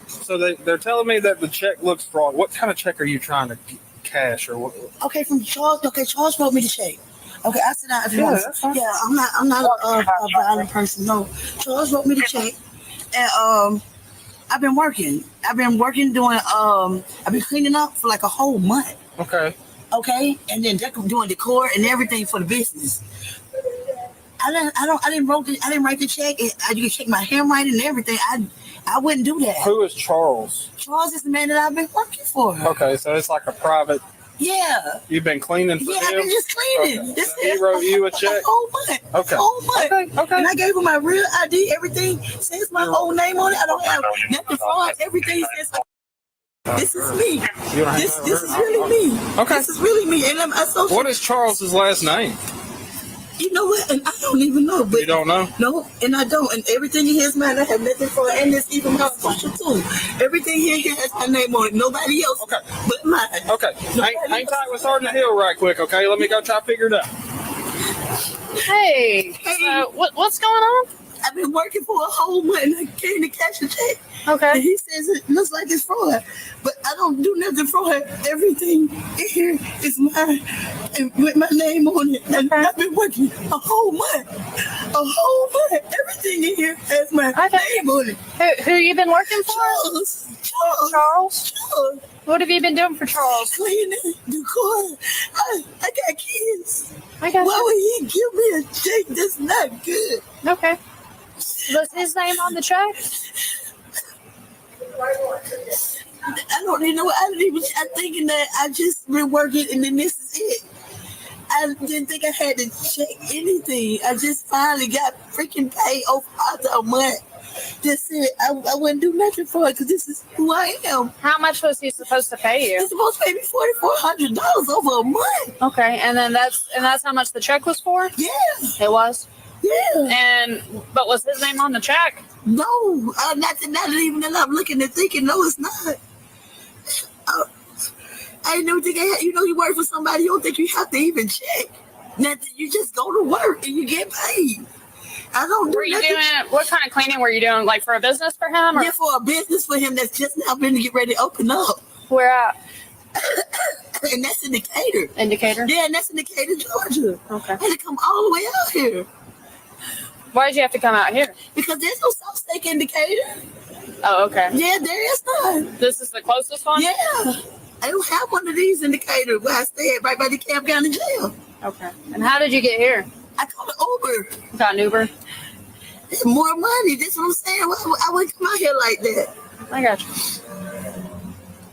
So they're telling me that the check looks fraud. What kind of check are you trying to cash or what? Okay, from Charles. Okay, Charles wrote me the check. Okay, I said that. That's fine. Yeah, I'm not a violent person. No, Charles wrote me the check, and I've been working doing I've been cleaning up for like a whole month. Okay. Okay, and then doing decor and everything for the business. I didn't write the check. You can check my handwriting and everything. I wouldn't do that. Who is Charles? Charles is the man that I've been working for. Okay, so it's like a private Yeah. You've been cleaning for Yeah, him? I've been just cleaning. Okay. This So he wrote you a check? A whole month. Okay. A whole month. Okay. And I gave him my real ID, everything. Says my whole name on it. I don't have nothing fraud. Everything says this is me. This is really me. Okay. This is really me. And I'm so. What is Charles's last name? You know what? And I don't even know. But you don't know? No, and I don't. And everything in his mind, I have nothing for. And it's even my social too. Everything here has my name on it. Nobody else. Okay. But mine. Okay. Hang tight with Sergeant Hill right quick, okay? Let me go try to figure it out. Hey. So what's going on? I've been working for a whole month and I came to cash a check. Okay. And he says it looks like it's fraud. But I don't do nothing fraud. Everything in here is mine and with my name on it. And I've been working a whole month. A whole month. Everything in here has my name on it. Who you been working for? Charles. What have you been doing for Charles? Cleaning the car. I got kids. I got Why would he give me a check that's not good? Okay. Was his name on the check? I don't even know. I'm thinking that I just been working and then this is it. I didn't think I had to check anything. I just finally got freaking paid over after a month. That's it. I wouldn't do nothing for it because this is who I am. How much was he supposed to pay you? He's supposed to pay me $4,400 over a month. Okay, and then that's how much the check was for? Yeah. It was? Yeah. But was his name on the check? No, not even that I'm looking and thinking, no, it's not. I didn't even think I had, you work for somebody, you don't think you have to even check. Nothing, you just go to work and you get paid. I don't do nothing. What kind of cleaning were you doing? Like for a business for him? Or? Yeah, for a business for him that's just now been to get ready to open up. Where at? And that's in Decatur. In Decatur? Yeah, and that's in Decatur, Georgia. Okay. I had to come all the way out here. Why did you have to come out here? Because there's no South Steak in Decatur. Oh, okay. Yeah, there is none. This is the closest one? Yeah. I don't have one of these in Decatur where I stay at right by the Camp County Jail. Okay. And how did you get here? I called an Uber. You got an Uber? More money. That's what I'm saying. I wouldn't come out here like that. I got you.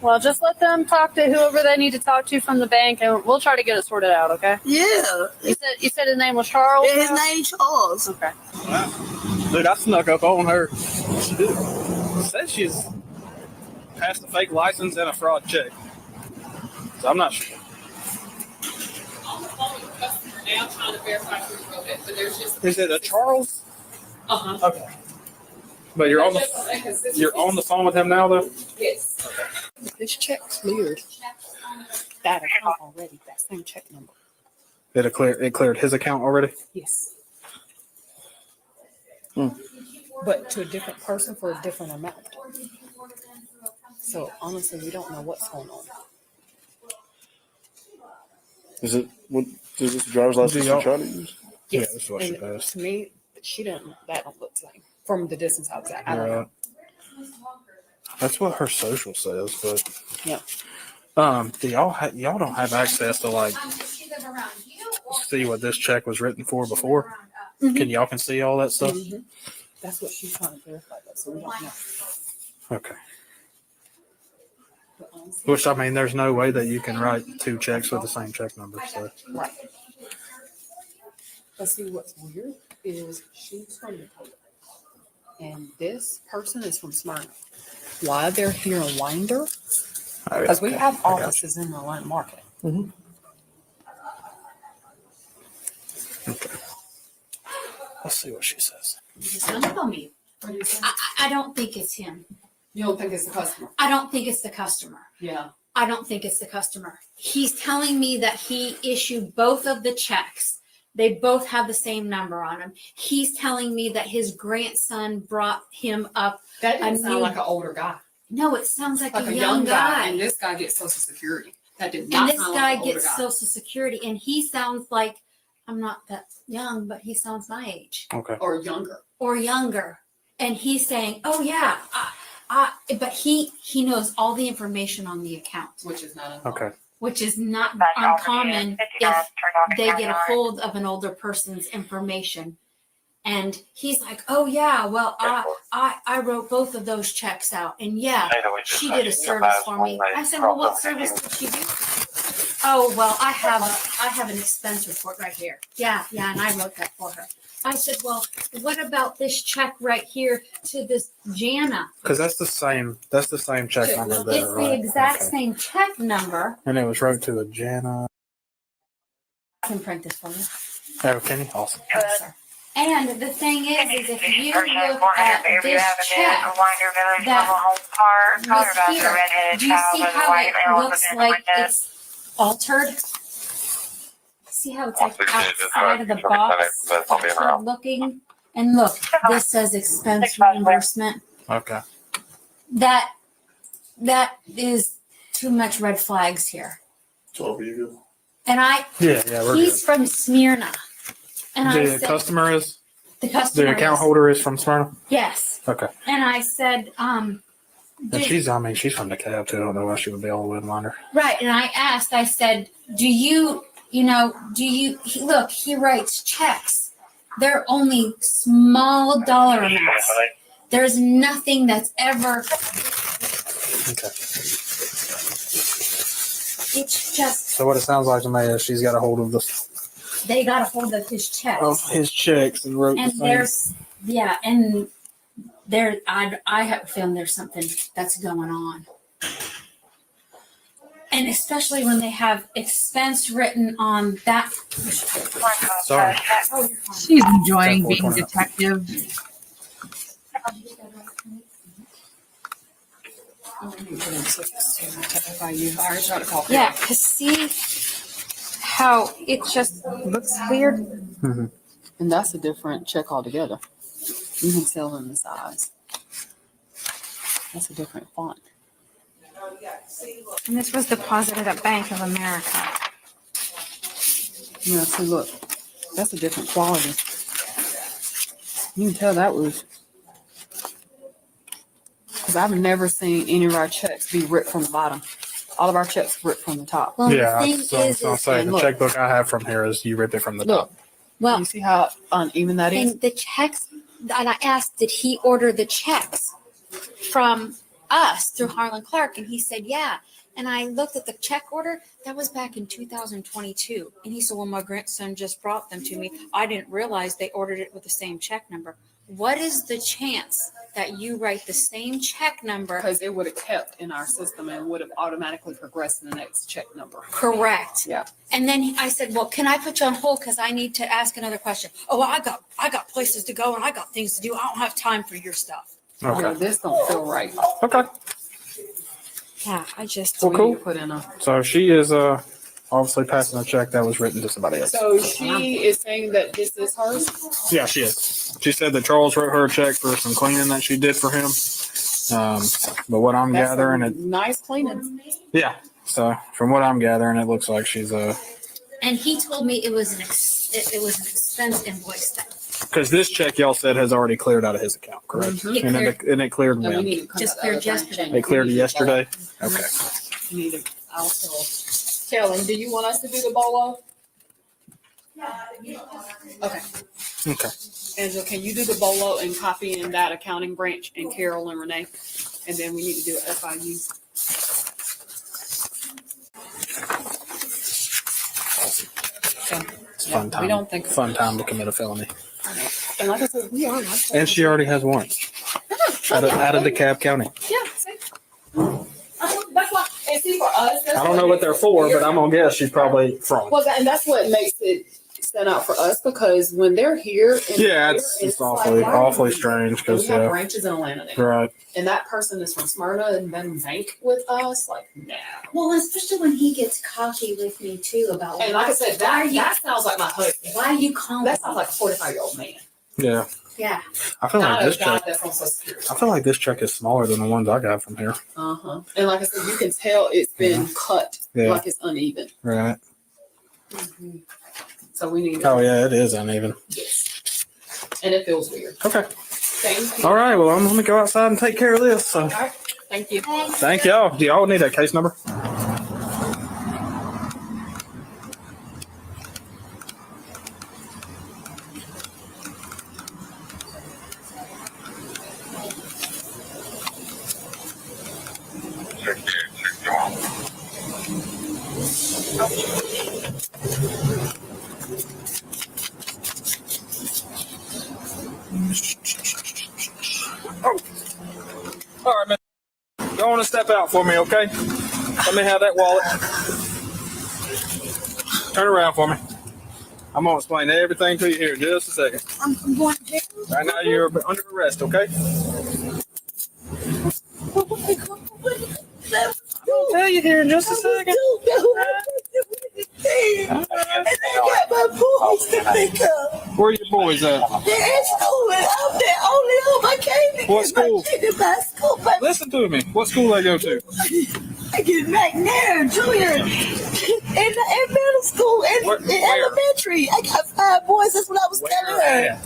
Well, just let them talk to whoever they need to talk to from the bank, and we'll try to get it sorted out, okay? Yeah. You said his name was Charles? Yeah, his name Charles. Okay. Dude, I snuck up on her. She did. Said she's passed a fake license and a fraud check. So I'm not sure. Now trying to verify who wrote it, but there's just. Is it a Charles? Uh-huh. Okay. But you're on the phone with him now, though? Yes. This check cleared that account already, that same check number. It cleared his account already? Yes. But to a different person for a different amount. So honestly, we don't know what's going on. Is this driver's license you trying to use? Yes. Yeah, that's what she And passed. to me, that don't look the same from the distance I was at. I don't know. That's what her social says, but Yeah. Do y'all don't have access to like see what this check was written for before? Mhm. Y'all can see all that stuff? Mhm. That's what she's trying to verify, though, so we don't know. Okay. Which, I mean, there's no way that you can write two checks with the same check number. So. Right. But see, what's weird is she's from Decatur, and this person is from Smyrna. Why they're here in Winder? Because we have offices in the Atlanta market. Mm-hmm. Okay. Let's see what she says. Tell me. I don't think it's him. You don't think it's the customer? I don't think it's the customer. Yeah. I don't think it's the customer. He's telling me that he issued both of the checks. They both have the same number on them. He's telling me that his grandson brought him up. That doesn't sound like an older guy. No, it sounds like a young young guy. And this guy gets Social Security. That did And not this sound guy like an older gets guy. Social Security, and he sounds like, I'm not that young, but he sounds my age. Okay. Or younger. Or younger. And he's saying, oh yeah, but he knows all the information on the account. Which is not Okay. Which is not uncommon if they get a hold of an older person's information. And he's like, oh yeah, well, I wrote both of those checks out. And yeah, she did a service for me. I said, well, what service did she do? Oh, well, I have an expense report right here. Yeah, and I wrote that for her. I said, well, what about this check right here to this Jana? Because that's the same check number there, It's right? the exact same check number. And it was wrote to a Jana. I can print this for you. Oh, can you? Awesome. Yes, sir. And the thing is if you look at this check that was here, do you see how it looks like it's altered? See how it's like outside of the box, altered looking? And look, this says expense reimbursement. Okay. That is too much red flags here. 12 years. And we're he's from Smyrna. And I the said, customer is? The customer The account is. holder is from Smyrna? Yes. Okay. And I said, And she's from DeKalb too. I don't know why she would be all the way in Winder. right. And I asked, I said, look, he writes checks. They're only small dollar amounts. There's nothing that's ever. Okay. It's just, So what it sounds like to me is she's got a hold of they got a hold of his checks. his checks and wrote And I have a feeling there's something that's going on. And especially when they have expense written on that. Sorry. Oh, you're fine. She's enjoying being detective. Yeah, because see how it just looks weird? Mm-hmm. And that's a different check altogether. You can tell in the size. That's a different font. And this was deposited at Bank of America. Yeah, see, look, that's a different quality. You can tell that was, because I've never seen any of our checks be ripped from the bottom. All of our checks ripped from the top. Well, Yeah, the thing I'll say the look, checkbook I have from here is you ripped it from the Look, top. Well, you see how uneven that is? and the checks, and I asked, did he order the checks from us through Harlan Clark? And he said, yeah. And I looked at the check order. That was back in 2022. And he said, well, my grandson just brought them to me. I didn't realize they ordered it with the same check number. What is the chance that you write the same check number? Because it would have kept in our system and would have automatically progressed to the next check number. Correct. Yeah. And then I said, well, can I put you on hold? Because I need to ask another question. Oh, I got places to go and I got things to do. I don't have time for your stuff. Okay. Oh, this don't feel right. Okay. Yeah, I just. Well, cool. Put in a. So she is obviously passing a check that was written to somebody else. So she is saying that this is hers? Yeah, she is. She said that Charles wrote her a check for some cleaning that she did for him. But what I'm That's gathering, some nice cleaning. yeah. So from what I'm gathering, it looks like she's And he told me it was an expense invoice. because this check y'all said has already cleared out of his account, correct? Mhm. And it cleared And we when? need to Just cleared yesterday. They cleared it yesterday. Okay. We need to also tell him, do you want us to do the bolo? Okay. Okay. Angela, can you do the bolo and copy in that accounting branch and Carol and Renee? And then we need to do FIU. It's a fun time. We don't think fun time to commit a felony. And like I said, we are. And she already has warrants out of DeKalb County. Yeah. See? That's why, and see for us. I don't know what they're for, but I'm gonna guess she's probably fraud. Well, and that's what makes it stand out for us because when they're here, Yeah, it's awfully strange because we have branches in Atlanta now. Right. And that person is from Smyrna and then bank with us, like nah. Well, especially when he gets cocky with me too about. And like I said, that sounds like my husband. Why are you calling? That sounds like a 45-year-old man. Yeah. Yeah. I feel like Not this a guy check. that's on Social Security. I feel like this check is smaller than the ones I got from here. And like I said, you can tell it's been cut, Yeah. like it's uneven. Right. So we need. Oh yeah, it is uneven. Yes. And it feels weird. Okay. Thank you. All right. Well, I'm gonna go outside and take care of this. So. All right. Thank you. Thank y'all. Do y'all need a case number? Oh. All right, man. Go on and step out for me, okay? Let me have that wallet. Turn around for me. I'm going to explain everything to you here in just a second. I'm going to jail. Right now, you're under arrest, okay? I'll tell you here in just a second. And I got my boys to pick up. Where are your boys at? They're at school and I'm there only home. I can't even What school? get my school. Listen to me. What school they go to? I get McNair, junior, in middle school, and in elementary. I got 5 boys. That's what I was telling her.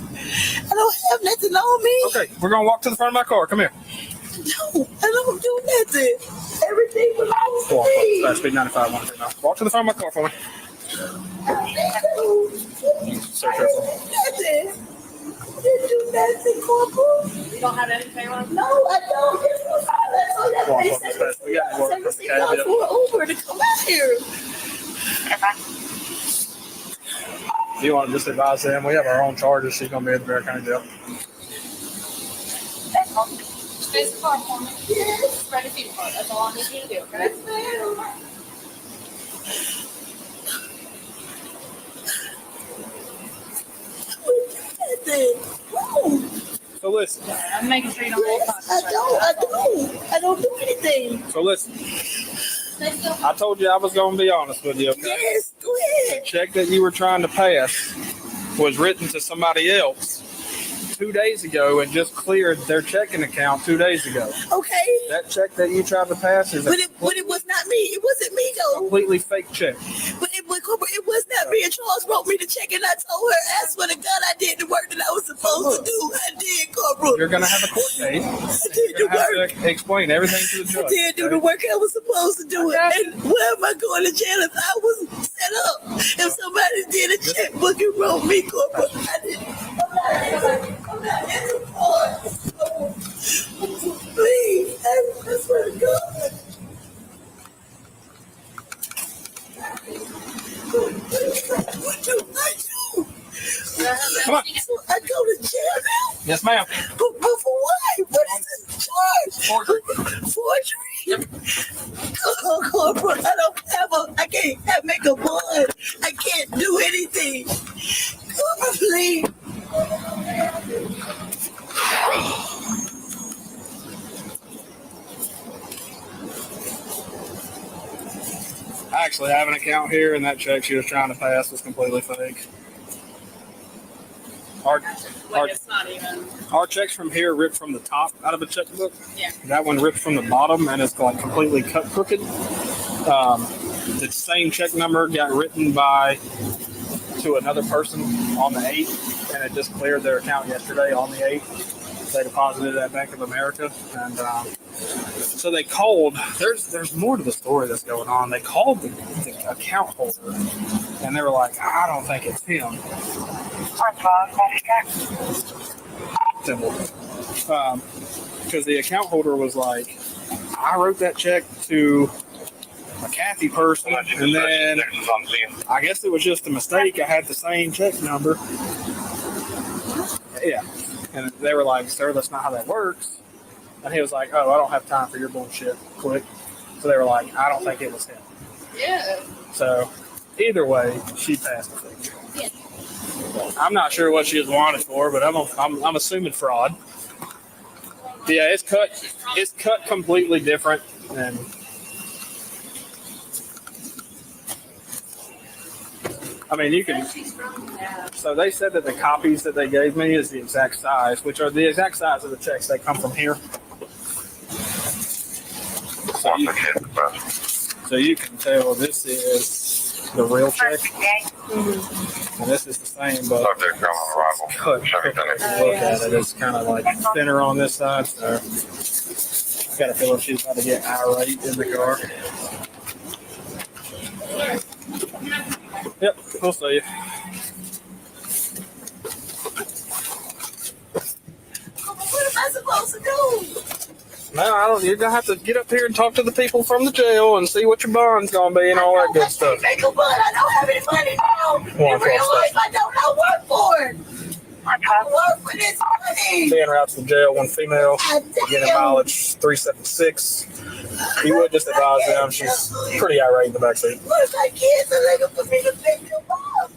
I don't have nothing on me. Okay, we're going to walk to the front of my car. Come here. No, I don't do nothing. Everything belongs to me. That's speed 95 one right now. Walk to the front of my car for me. Search her for me. Nothing. Didn't do nothing, Corporal. You don't have anything on? No, I don't. They said for Uber to come out here. You want to just advise them? We have our own charges. She's going to be at the Bear County Jail. Space the car for me. Yes. Ready for you. That's all I need you to do, okay? So listen. I'm making sure you don't make I don't do anything. So listen. I told you I was going to be honest with you, okay? Yes, go ahead. The check that you were trying to pass was written to somebody else 2 days ago and just cleared their checking account 2 days ago. Okay. That check that you tried to pass is But it was not me. It wasn't me, though. completely fake check. But it was not me. And Charles wrote me the check, and I told her, I swear to God, I did the work that I was supposed to do. I did, Corporal. You're going to have a court case. I did the You're going work. to have to explain everything to the I judge. did do the work I was supposed to do. And where am I going to jail if I was set up? If somebody did a checkbook and wrote me, Corporal, I didn't. I'm not in the court. Please, I swear to God. What do I do? Come on. I go to jail now? Yes, ma'am. But for what? What is this charge? Forgery? Oh, Corporal, I can't make a bond. I can't do anything. Corporal, please. I actually have an account here, and that check she was trying to pass was completely fake. It's not even. Our checks from here ripped from the top out of a checkbook. Yeah. That one ripped from the bottom, and it's like completely cut crooked. The same check number got written to another person on the 8th, and it just cleared their account yesterday on the 8th. They deposited it at Bank of America, and so they called. There's more to the story that's going on. They called the account holder, and they were like, "I don't think it's him." Simple, because the account holder was like, "I wrote that check to a Kathy person, and then I guess it was just a mistake. I had the same check number." Yeah. And they were like, "Sir, that's not how that works." And he was like, "Oh, I don't have time for your bullshit. Click." So they were like, "I don't think it was him." Yeah. So either way, she passed the thing. Yeah. I'm not sure what she was wanted for, but I'm assuming fraud. Yeah, it's cut completely different, and I mean, you can. So they said that the copies that they gave me is the exact size, which are the exact size of the checks that come from here. So you can tell this is the real check, and this is the same, but cut. Look at it, it's kind of like thinner on this side. So I got a feeling she's about to get irate in the car. Yep, we'll see you. What am I supposed to do? No, I don't. You're gonna have to get up here and talk to the people from the jail and see what your bond's gonna be and all that good stuff. Make a bond. I don't have any money now. In real life, I don't work for it. I don't work for this money. Being route to the jail, one female, getting mileage 376. You would just advise them. She's pretty irate in the backseat. What if my kids are looking for me to pick them up?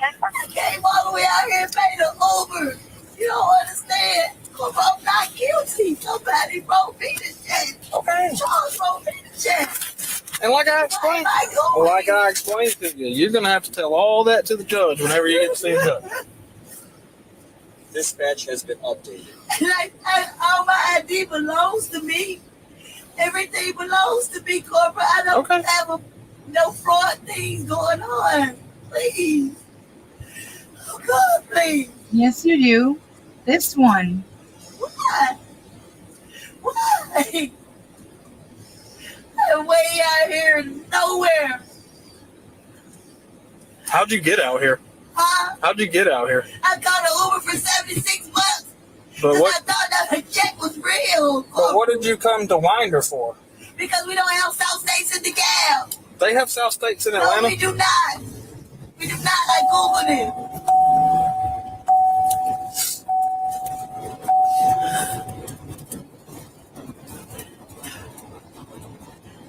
I came all the way out here and paid an Uber. You don't understand. I'm not guilty. Somebody wrote me the check. Okay. Charles wrote me the check. And like I explained to you, you're gonna have to tell all that to the judge whenever you get to see the judge. Dispatch has been updated. All my ID belongs to me. Everything belongs to me, corporate. I don't have no fraud things going on. Please. Oh, God, please. Yes, you do. This one. Why? Why? I'm way out here in nowhere. How'd you get out here? Huh? How'd you get out here? I got an Uber for 76 bucks. But what? I thought that the check was real. But what did you come to Winder for? Because we don't have South States in the Gap. They have South States in Atlanta? No, we do not. We do not like Google it.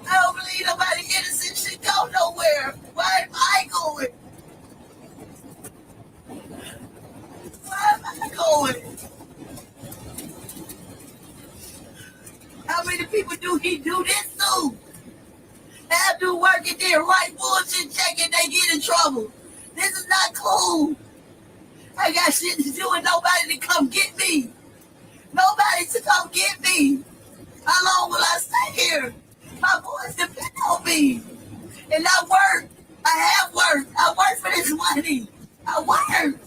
I don't believe nobody innocent should go nowhere. Why am I going? Why am I going? How many people do he do this to? Have to work in there, right bullshit check and they get in trouble. This is not cool. I got shit to do and nobody to come get me. Nobody to come get me. How long will I stay here? My boys depend on me. And I work. I have work. I work for this money. I work.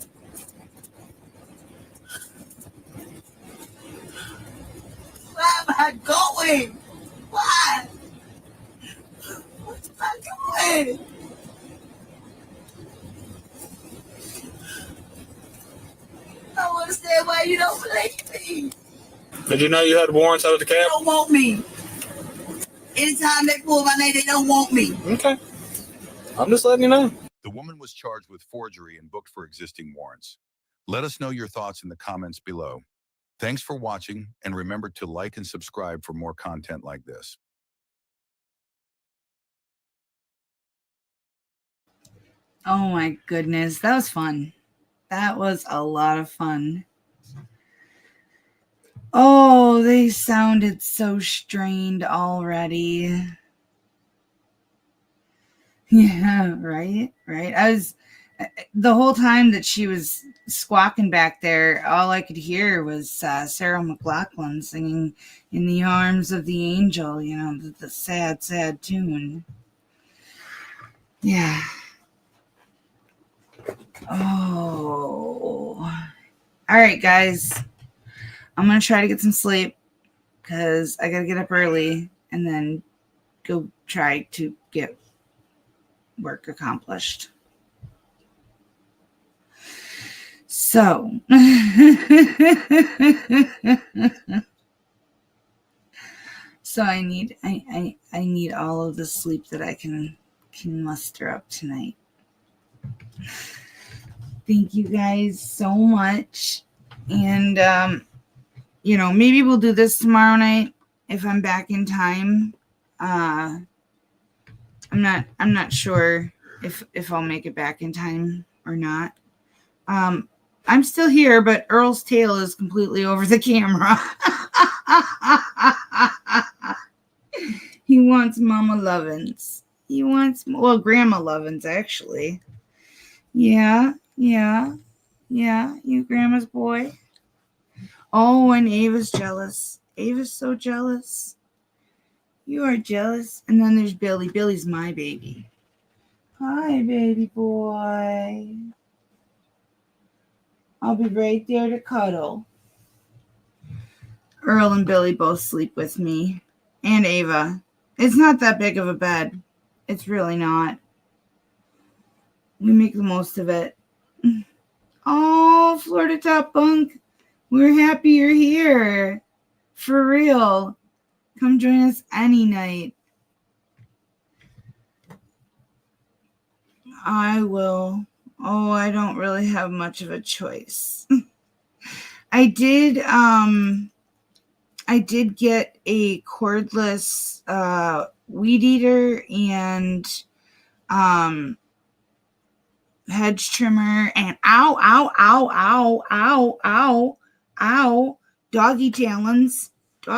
Why am I going? Why? What am I doing? I don't understand why you don't believe me. Did you know you had warrants out of the cab? They don't want me. Anytime they pull my name, they don't want me. Okay. I'm just letting you know. The woman was charged with forgery and booked for existing warrants. Let us know your thoughts in the comments below. Thanks for watching, and remember to like and subscribe for more content like this. Oh my goodness, that was fun. That was a lot of fun. Oh, they sounded so strained already. Yeah, right. I was, the whole time that she was squawking back there, all I could hear was Sarah McLachlan singing "In the Arms of the Angel," you know, the sad, sad tune. Yeah. Oh. All right, guys. I'm going to try to get some sleep because I got to get up early and then go try to get work accomplished. So, so I need all of the sleep that I can muster up tonight. Thank you guys so much. And you know, maybe we'll do this tomorrow night if I'm back in time. I'm not sure if I'll make it back in time or not. I'm still here, but Earl's tail is completely over the camera. He wants Mama Lovins. He wants, well, Grandma Lovins, actually. Yeah, you Grandma's boy. Oh, and Ava's jealous. Ava's so jealous. You are jealous. And then there's Billy. Billy's my baby. Hi, baby boy. I'll be right there to cuddle. Earl and Billy both sleep with me. And Ava. It's not that big of a bed. It's really not. We make the most of it. Oh, Florida Top Bunk. We're happy you're here. For real. Come join us any night. I will. Oh, I don't really have much of a choice. I did get a cordless weed eater and hedge trimmer and ow, doggy talons. It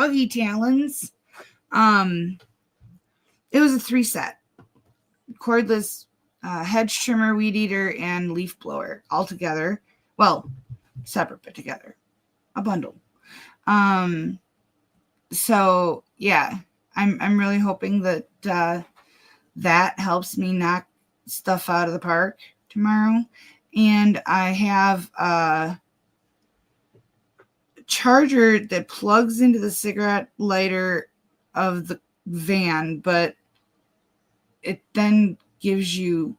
was a 3-set. Cordless hedge trimmer, weed eater, and leaf blower all together. Well, separate but together. A bundle. So yeah, I'm really hoping that that helps me knock stuff out of the park tomorrow. And I have a charger that plugs into the cigarette lighter of the van, but it then gives you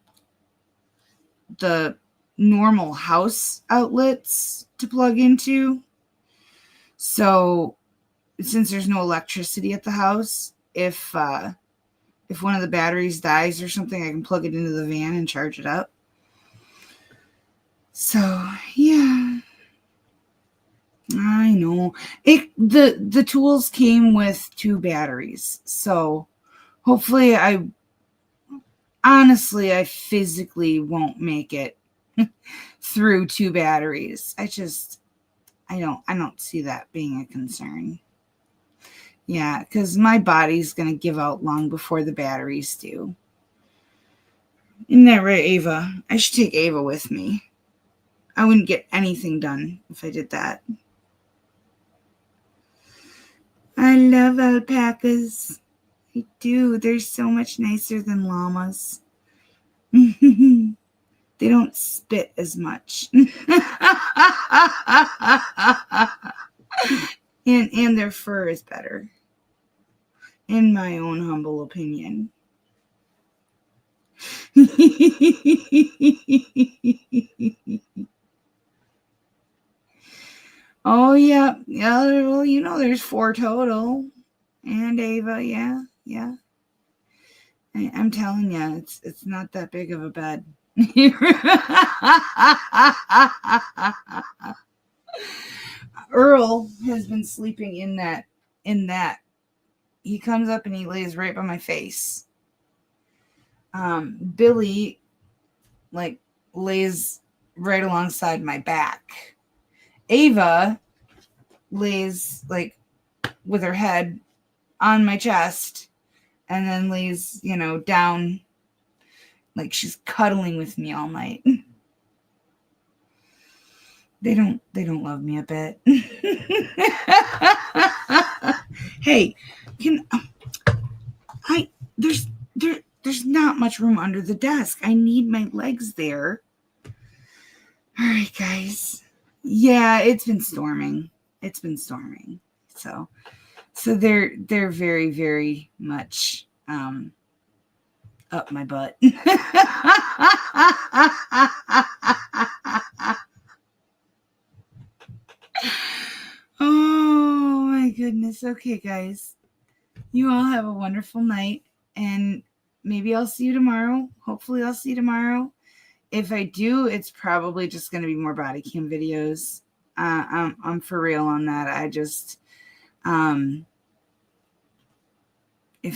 the normal house outlets to plug into. So since there's no electricity at the house, if one of the batteries dies or something, I can plug it into the van and charge it up. So yeah, I know the tools came with 2 batteries, so hopefully I physically won't make it through 2 batteries. I don't see that being a concern. Yeah, because my body's going to give out long before the batteries do. Isn't that right, Ava? I should take Ava with me. I wouldn't get anything done if I did that. I love alpacas. I do. They're so much nicer than llamas. They don't spit as much. And their fur is better, in my own humble opinion. Oh yeah, well, there's 4 total, and Ava, yeah. I'm telling you, it's not that big of a bed. Earl has been sleeping in that. He comes up and he lays right by my face. Billy lays right alongside my back. Ava lays with her head on my chest and then lays, down like she's cuddling with me all night. They don't love me a bit. Hey, there's not much room under the desk. I need my legs there. All right, guys. Yeah, it's been storming. So they're very, very much up my butt. Oh my goodness. Okay, guys. You all have a wonderful night, and maybe I'll see you tomorrow. Hopefully I'll see you tomorrow. If I do, it's probably just going to be more body cam videos. I'm for real on that. I just, if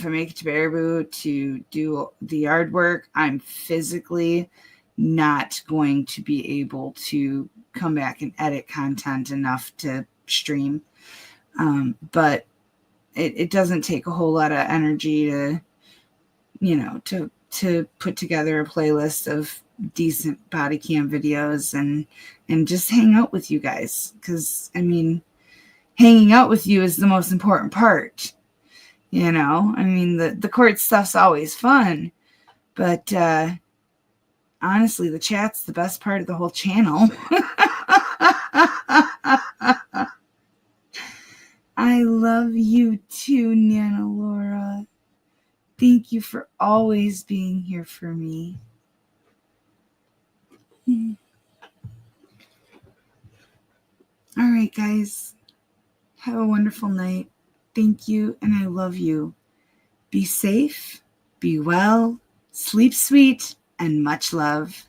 I make it to Baraboo to do the yard work, I'm physically not going to be able to come back and edit content enough to stream. But it doesn't take a whole lot of energy to, to put together a playlist of decent body cam videos and just hang out with you guys. Because, hanging out with you is the most important part. The court stuff's always fun, but honestly, the chat's the best part of the whole channel. I love you too, Nana Laura. Thank you for always being here for me. All right, guys. Have a wonderful night. thank you, and I love you. Be safe, be well, sleep sweet, and much love.